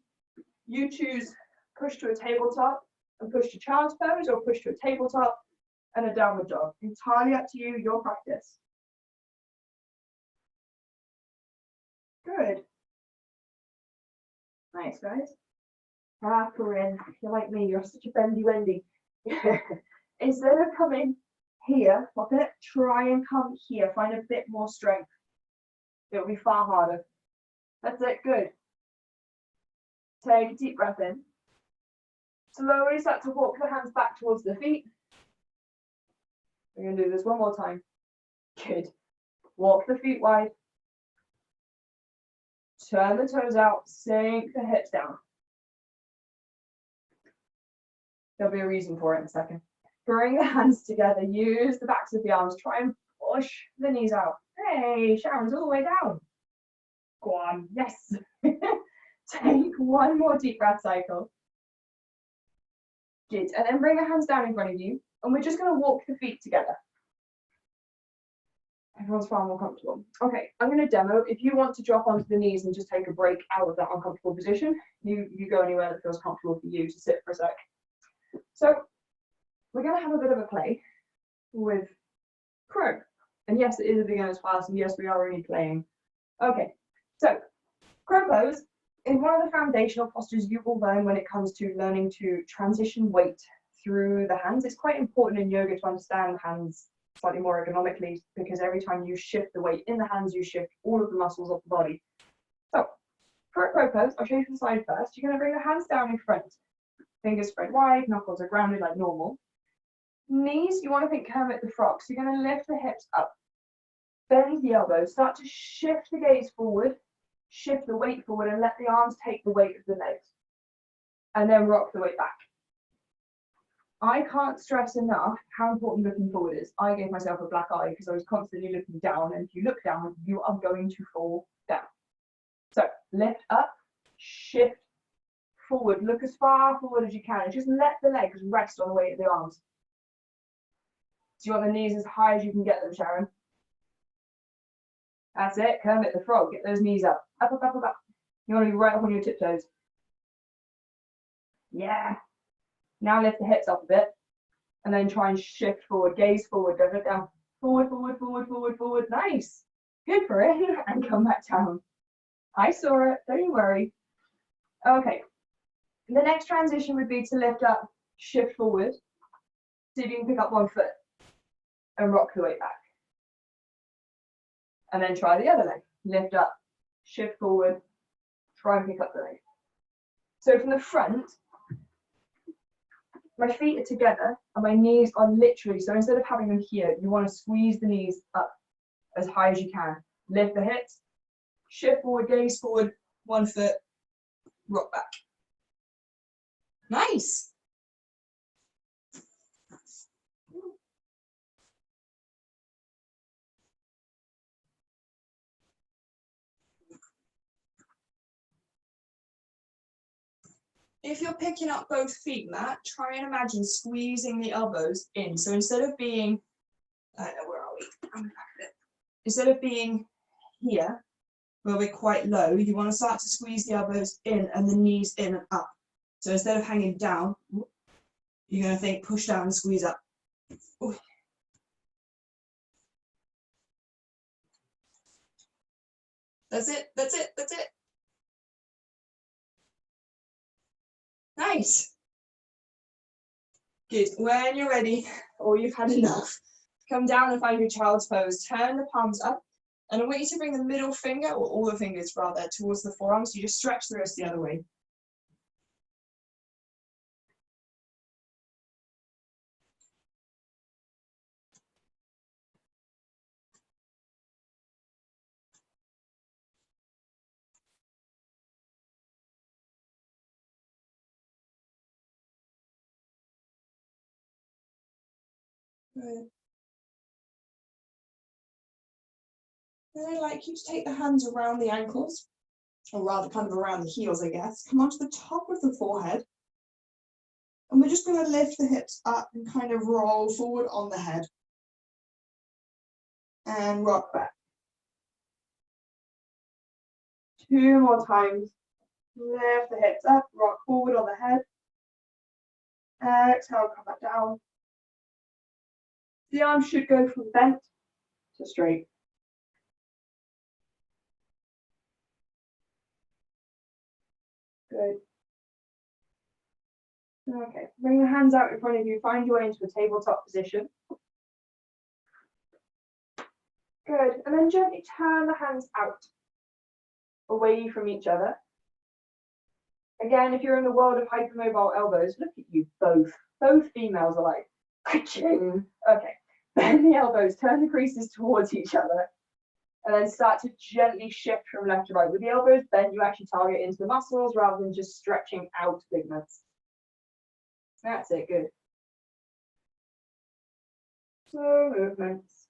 You choose push to a tabletop and push to child's pose, or push to a tabletop and a downward dog. Entirely up to you, your practice. Good. Nice, guys. Corinne, you're like me, you're such a bendy Wendy. Instead of coming here, pop it, try and come here, find a bit more strength. It'll be far harder. That's it, good. Take a deep breath in. Slowly start to walk the hands back towards the feet. We're going to do this one more time. Good. Walk the feet wide. Turn the toes out, sink the hips down. There'll be a reason for it in a second. Bring the hands together, use the backs of the arms, try and push the knees out. Hey, Sharon's all the way down. Go on, yes. Take one more deep breath cycle. Good, and then bring the hands down in front of you, and we're just going to walk the feet together. Everyone's far more comfortable. Okay, I'm going to demo. If you want to drop onto the knees and just take a break out of that uncomfortable position, you go anywhere that feels comfortable for you to sit for a sec. So we're going to have a bit of a play with crow. And yes, it is a beginner's class, and yes, we are already playing. Okay, so crow pose is one of the foundational postures you will learn when it comes to learning to transition weight through the hands. It's quite important in yoga to understand hands slightly more ergonomically, because every time you shift the weight in the hands, you shift all of the muscles of the body. So for a crow pose, I'll show you from the side first. You're going to bring the hands down in front. Fingers spread wide, knuckles are grounded like normal. Knees, you want to think Kermit the Frog. So you're going to lift the hips up. Bend the elbows, start to shift the gaze forward, shift the weight forward, and let the arms take the weight of the legs. And then rock the weight back. I can't stress enough how important looking forward is. I gave myself a black eye because I was constantly looking down, and if you look down, you are going to fall down. So lift up, shift forward, look as far forward as you can, and just let the legs rest on the weight of the arms. Do you want the knees as high as you can get them, Sharon? That's it, Kermit the Frog, get those knees up. Up, up, up, up, up. You want to be right up on your tiptoes. Yeah. Now lift the hips up a bit, and then try and shift forward, gaze forward, go down. Forward, forward, forward, forward, forward. Nice. Good for it. And come back down. I saw it, don't you worry. Okay. The next transition would be to lift up, shift forward. See if you can pick up one foot and rock the weight back. And then try the other leg. Lift up, shift forward, try and pick up the leg. So from the front, my feet are together and my knees are literally, so instead of having them here, you want to squeeze the knees up as high as you can. Lift the hips, shift forward, gaze forward, one foot, rock back. Nice. If you're picking up both feet, Matt, try and imagine squeezing the elbows in. So instead of being, where are we? I'm back a bit. Instead of being here, where we're quite low, you want to start to squeeze the elbows in and the knees in and up. So instead of hanging down, you're going to think push down and squeeze up. Ooh. That's it, that's it, that's it. Nice. Good. When you're ready, or you've had enough, come down and find your child's pose. Turn the palms up, and I want you to bring the middle finger, or all the fingers rather, towards the forearms. You just stretch the wrist the other way. Good. Then I'd like you to take the hands around the ankles, or rather kind of around the heels, I guess. Come onto the top of the forehead. And we're just going to lift the hips up and kind of roll forward on the head. And rock back. 2 more times. Lift the hips up, rock forward on the head. Exhale, come back down. The arms should go from bent to straight. Good. Okay, bring the hands out in front of you. Find your way into a tabletop position. Good, and then gently turn the hands out, away from each other. Again, if you're in the world of hypermobile elbows, look at you both. Both females are like, ka-ching. Okay, bend the elbows, turn the creases towards each other, and then start to gently shift from left to right. With the elbows bent, you actually target into the muscles rather than just stretching out ligaments. That's it, good. Slow movements.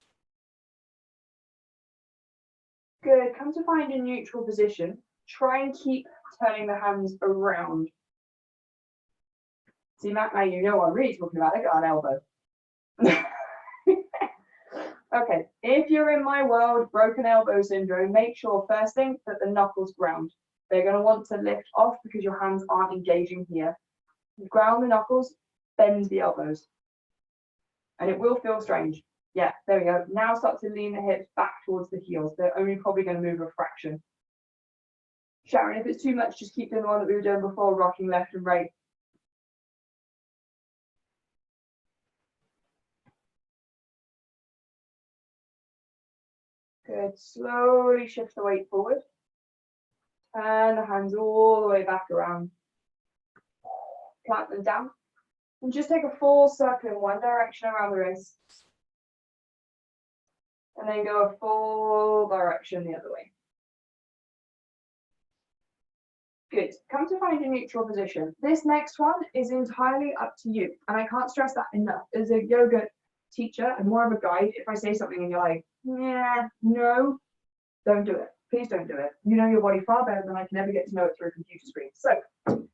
Good, come to find a neutral position. Try and keep turning the hands around. See, Matt, now you know what I'm really talking about. Look at that elbow. Okay, if you're in my world, broken elbow syndrome, make sure first thing that the knuckles ground. They're going to want to lift off because your hands aren't engaging here. Ground the knuckles, bend the elbows. And it will feel strange. Yeah, there we go. Now start to lean the hips back towards the heels. They're only probably going to move a fraction. Sharon, if it's too much, just keep doing the one that we were doing before, rocking left and right. Good. Slowly shift the weight forward. Turn the hands all the way back around. Plant them down. And just take a full circle in one direction around the wrists. And then go a full direction the other way. Good. Come to find a neutral position. This next one is entirely up to you. And I can't stress that enough. As a yoga teacher and more of a guide, if I say something and you're like, yeah, no, don't do it. Please don't do it. You know your body far better than I can ever get to know it through a computer screen. So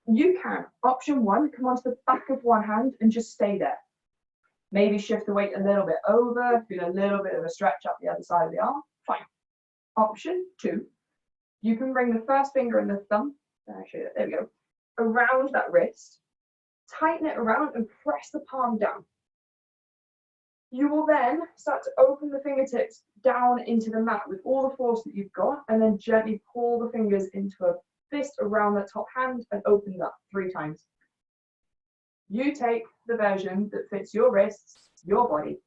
you can, option one, come onto the back of one hand and just stay there. Maybe shift the weight a little bit over, feel a little bit of a stretch up the other side of the arm. Fine. Option two, you can bring the first finger and the thumb, actually, there we go, around that wrist, tighten it around and press the palm down. You will then start to open the fingertips down into the mat with all the force that you've got, and then gently pull the fingers into a fist around the top hand and open it up 3 times. You take the version that fits your wrists, your body.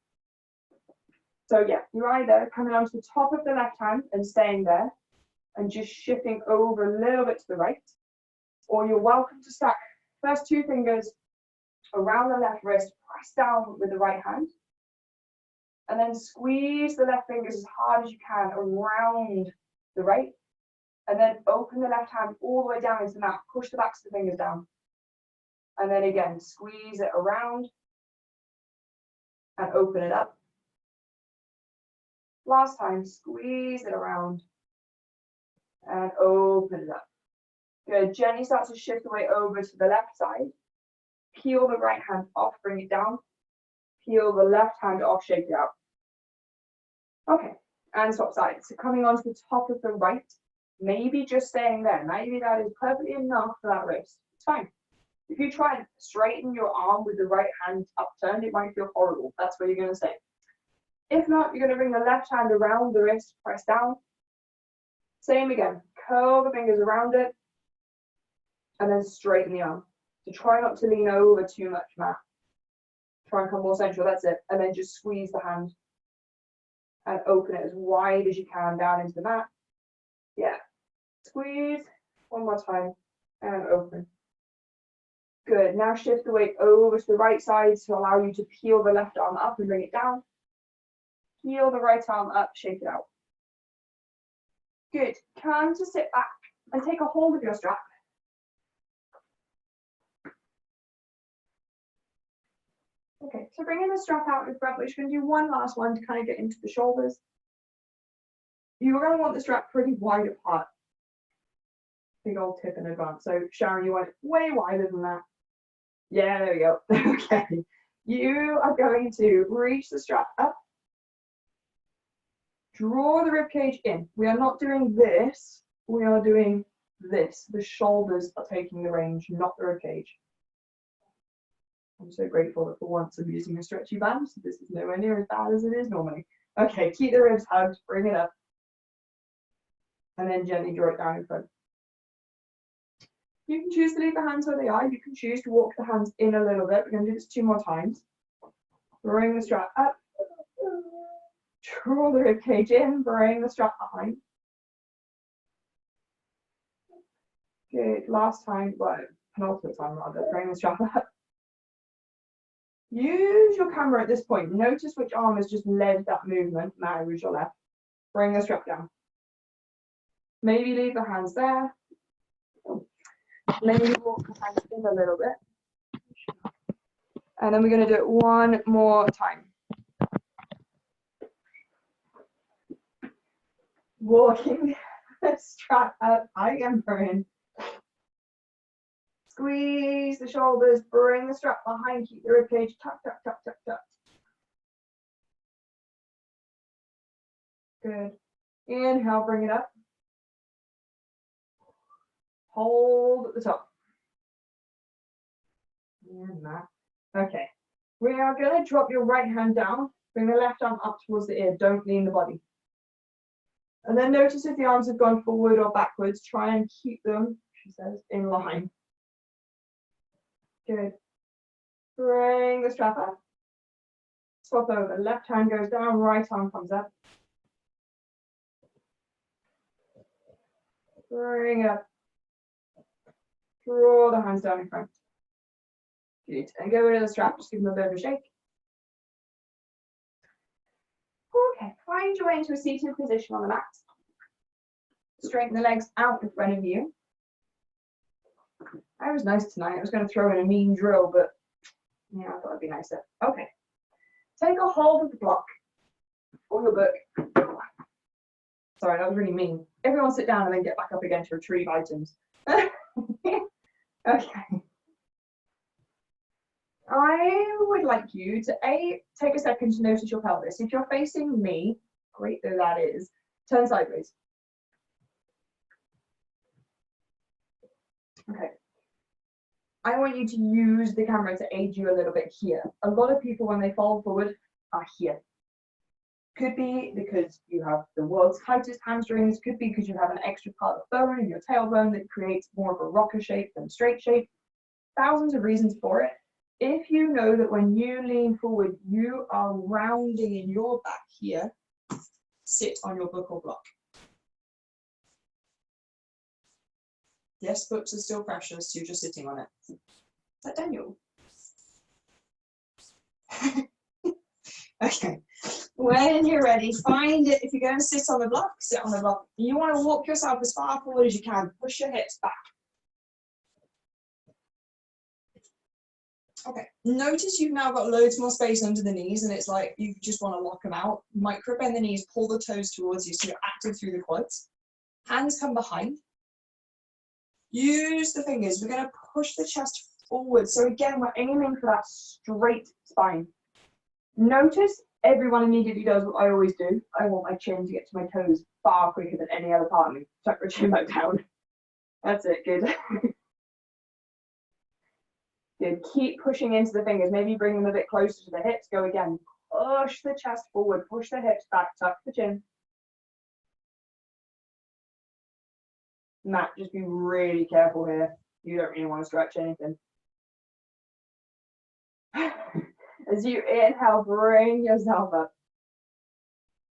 So yeah, you're either coming onto the top of the left hand and staying there and just shifting over a little bit to the right, or you're welcome to stack first 2 fingers around the left wrist, press down with the right hand, and then squeeze the left fingers as hard as you can around the right, and then open the left hand all the way down into the mat, push the backs of the fingers down. And then again, squeeze it around and open it up. Last time, squeeze it around and open it up. Good, gently start to shift the weight over to the left side. Peel the right hand off, bring it down. Peel the left hand off, shake it out. Okay, and swap sides. So coming onto the top of the right, maybe just staying there. Maybe that is perfectly enough for that wrist. It's fine. If you try and straighten your arm with the right hand upturned, it might feel horrible. That's what you're going to say. If not, you're going to bring the left hand around the wrist, press down. Same again. Curl the fingers around it, and then straighten the arm. So try not to lean over too much, Matt. Try and come more central, that's it. And then just squeeze the hand and open it as wide as you can down into the mat. Yeah. Squeeze, one more time, and open. Good, now shift the weight over to the right side to allow you to peel the left arm up and bring it down. Peel the right arm up, shake it out. Good, come to sit back and take a hold of your strap. Okay, so bringing the strap out in front, we're just going to do one last one to kind of get into the shoulders. You're going to want the strap pretty wide apart. Big old tip in advance. So Sharon, you want it way wider than that. Yeah, there we go. Okay. You are going to reach the strap up. Draw the rib cage in. We are not doing this. We are doing this. The shoulders are taking the range, not the rib cage. I'm so grateful that for once I'm using a stretchy band, so this is nowhere near as bad as it is normally. Okay, keep the ribs hugged, bring it up, and then gently draw it down in front. You can choose to leave the hands where they are. You can choose to walk the hands in a little bit. We're going to do this 2 more times. Bring the strap up. Draw the rib cage in. Bring the strap behind. Good. Last time, well, penultimate time rather. Bring the strap up. Use your camera at this point. Notice which arm has just led that movement. Now use your left. Bring the strap down. Maybe leave the hands there. Maybe walk the hands in a little bit. And then we're going to do it one more time. Walking the strap up, high and in. Squeeze the shoulders, bring the strap behind, keep the rib cage tuck, tuck, tuck, tuck, tuck. Good. Inhale, bring it up. Hold at the top. And that. Okay. We are going to drop your right hand down. Bring the left arm up towards the ear. Don't lean the body. And then notice if the arms have gone forward or backwards. Try and keep them, she says, in line. Good. Bring the strap up. Swap over. Left hand goes down. Right arm comes up. Bring it up. Draw the hands down in front. Good. And go into the strap. Just give them a bit of a shake. Okay. Find your way into a seated position on the mat. Straighten the legs out in front of you. I was nice tonight. I was going to throw in a mean drill, but yeah, I thought it'd be nicer. Okay. Take a hold of the block or your book. Sorry, that was really mean. Everyone sit down and then get back up again to retrieve items. Okay. I would like you to take a second to notice your pelvis. If you're facing me, great though that is, turn sideways. Okay. I want you to use the camera to aid you a little bit here. A lot of people, when they fall forward, are here. Could be because you have the world's tightest hamstrings, could be because you have an extra part of bone in your tailbone that creates more of a rocker shape than straight shape. Thousands of reasons for it. If you know that when you lean forward, you are rounding in your back here, sit on your book or block. Yes, books are still precious, you're just sitting on it. Is that Daniel? Okay. When you're ready, find it. If you're going to sit on the block, sit on the block. You want to walk yourself as far forward as you can. Push your hips back. Okay. Notice you've now got loads more space under the knees and it's like you just want to lock them out. Micro bend the knees, pull the toes towards you so you're active through the quads. Hands come behind. Use the fingers. We're going to push the chest forward. So again, we're aiming for that straight spine. Notice everyone immediately does what I always do. I want my chin to get to my toes far quicker than any other part of me. Tuck your chin back down. That's it, good. Good, keep pushing into the fingers. Maybe bring them a bit closer to the hips. Go again. Push the chest forward, push the hips back, tuck the chin. Matt, just be really careful here. You don't really want to stretch anything. As you inhale, bring yourself up.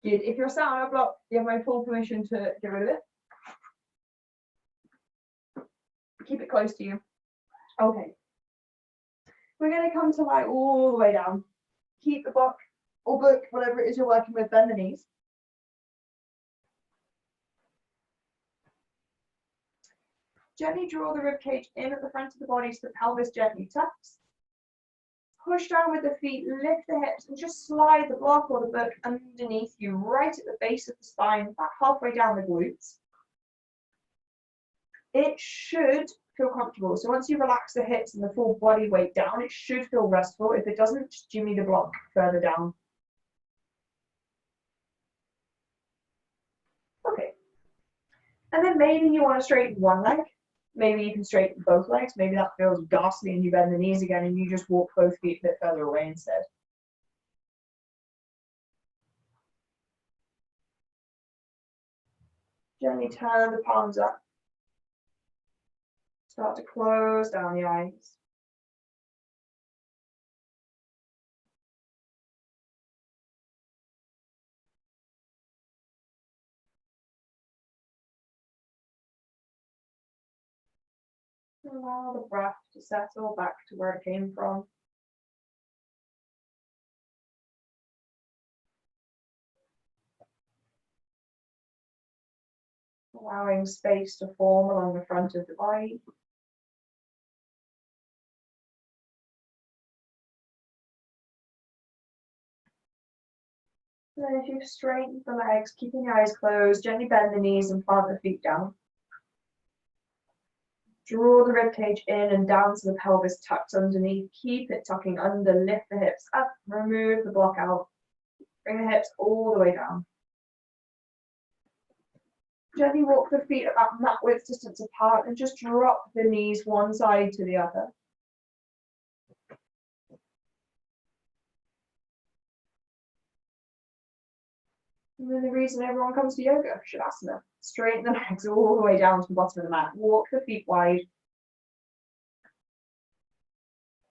Good. If you're sat on a block, you have my full permission to get rid of it. Keep it close to you. Okay. We're going to come to lie all the way down. Keep the block or book, whatever it is you're working with, bend the knees. Gently draw the rib cage in at the front of the body so the pelvis gently tucks. push down with the feet, lift the hips, and just slide the block or the book underneath you, right at the base of the spine, about halfway down the glutes. It should feel comfortable. So once you relax the hips and the full body weight down, it should feel restful. If it doesn't, just jimmy the block further down. Okay. And then maybe you want to straighten one leg. Maybe you can straighten both legs. Maybe that feels ghastly and you bend the knees again and you just walk both feet a bit further away instead. Gently turn the palms up. Start to close down the eyes. Allow the breath to settle back to where it came from. Allowing space to form along the front of the body. Then if you've straightened the legs, keeping your eyes closed, gently bend the knees and plant the feet down. Draw the ribcage in and down so the pelvis tucks underneath. Keep it tucking under, lift the hips up, remove the block out. Bring the hips all the way down. Gently walk the feet about mat width distance apart and just drop the knees one side to the other. And then the reason everyone comes to yoga, Shavasana. Straighten the legs all the way down to the bottom of the mat. Walk the feet wide.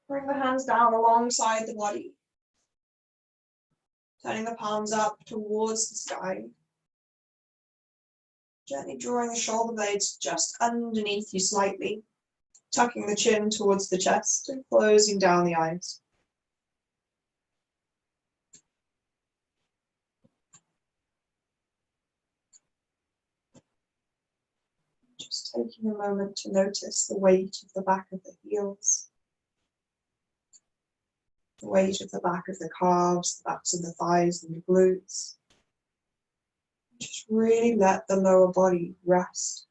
Bring the hands down alongside the body. Turning the palms up towards the sky. Gently drawing the shoulder blades just underneath you slightly. Tucking the chin towards the chest and closing down the eyes. Just taking a moment to notice the weight of the back of the heels. The weight of the back of the calves, the backs of the thighs and the glutes. Just really let the lower body rest.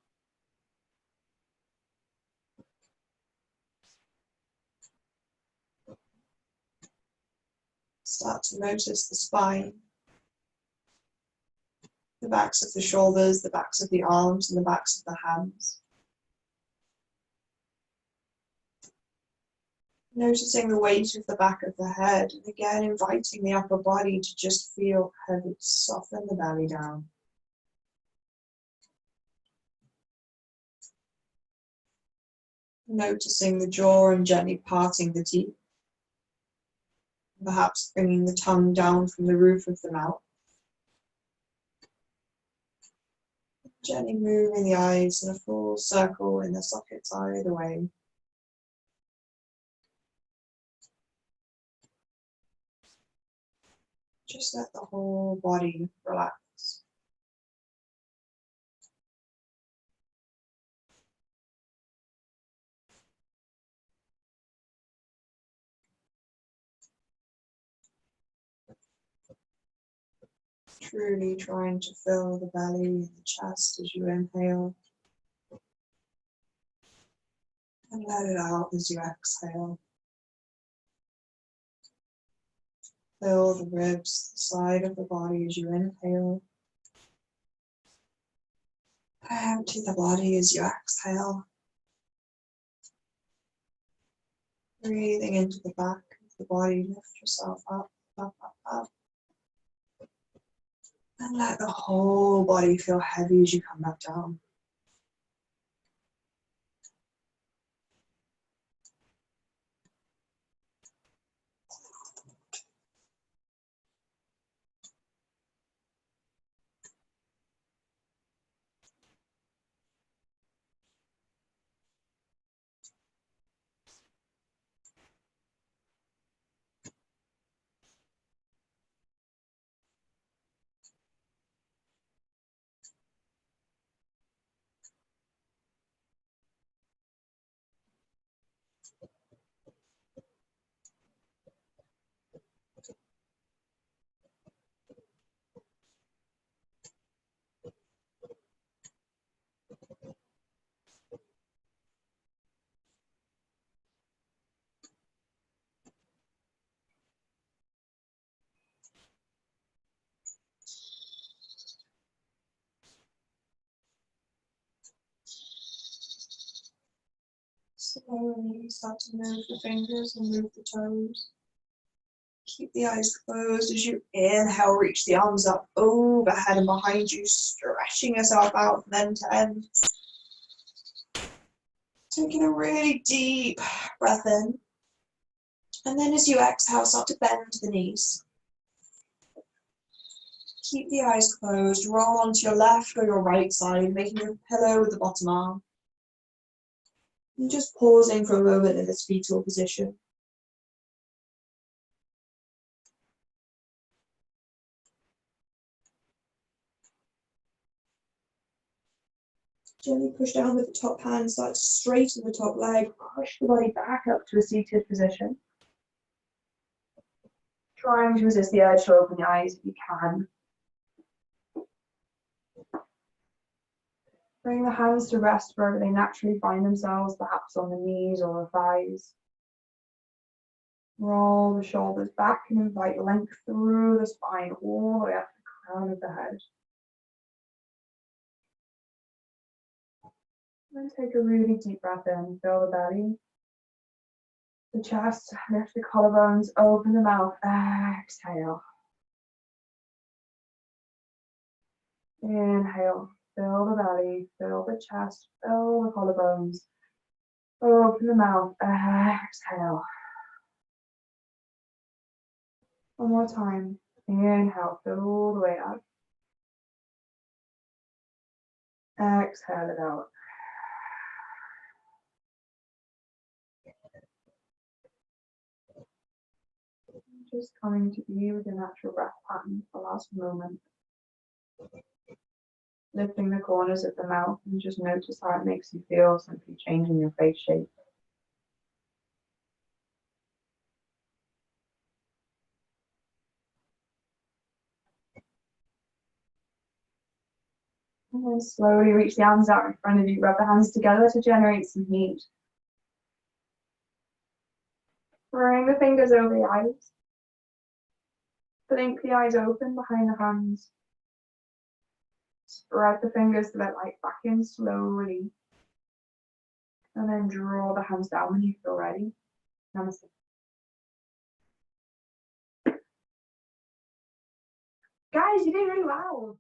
Start to notice the spine, the backs of the shoulders, the backs of the arms, and the backs of the hands. Noticing the weight of the back of the head, and again inviting the upper body to just feel heavy, soften the belly down. Noticing the jaw and gently parting the teeth. Perhaps bringing the tongue down from the roof of the mouth. Gently moving the eyes in a full circle in the sockets either way. Just let the whole body relax. Truly trying to fill the belly and the chest as you inhale. And let it out as you exhale. Fill the ribs, the side of the body as you inhale. Empty the body as you exhale. Breathing into the back of the body, lift yourself up, up, up, up. And let the whole body feel heavy as you come back down. Slowly start to move the fingers and move the toes. Keep the eyes closed as you inhale, reach the arms up overhead and behind you, stretching yourself out from end to end. Taking a really deep breath in. And then as you exhale, start to bend the knees. Keep the eyes closed, roll onto your left or your right side, making a pillow with the bottom arm. And just pausing for a moment in this fetal position. Gently push down with the top hand, start to straighten the top leg, push the body back up to a seated position. Trying to resist the urge to open the eyes if you can. Bring the hands to rest wherever they naturally find themselves, perhaps on the knees or the thighs. Roll the shoulders back and invite length through the spine, all the way up to the crown of the head. And take a really deep breath in, fill the belly, the chest, lift the collarbones, open the mouth, exhale. Inhale, fill the belly, fill the chest, fill the collarbones, open the mouth, exhale. One more time, inhale, fill all the way up. Exhale it out. Just coming to be with your natural breath pattern for the last moment. Lifting the corners of the mouth and just notice how it makes you feel, simply changing your face shape. And then slowly reach the arms out in front of you, rub the hands together to generate some heat. Bring the fingers over the eyes. Blink the eyes open behind the hands. Spread the fingers to let light back in slowly. And then draw the hands down when you feel ready. Namaste. Guys, you did really well.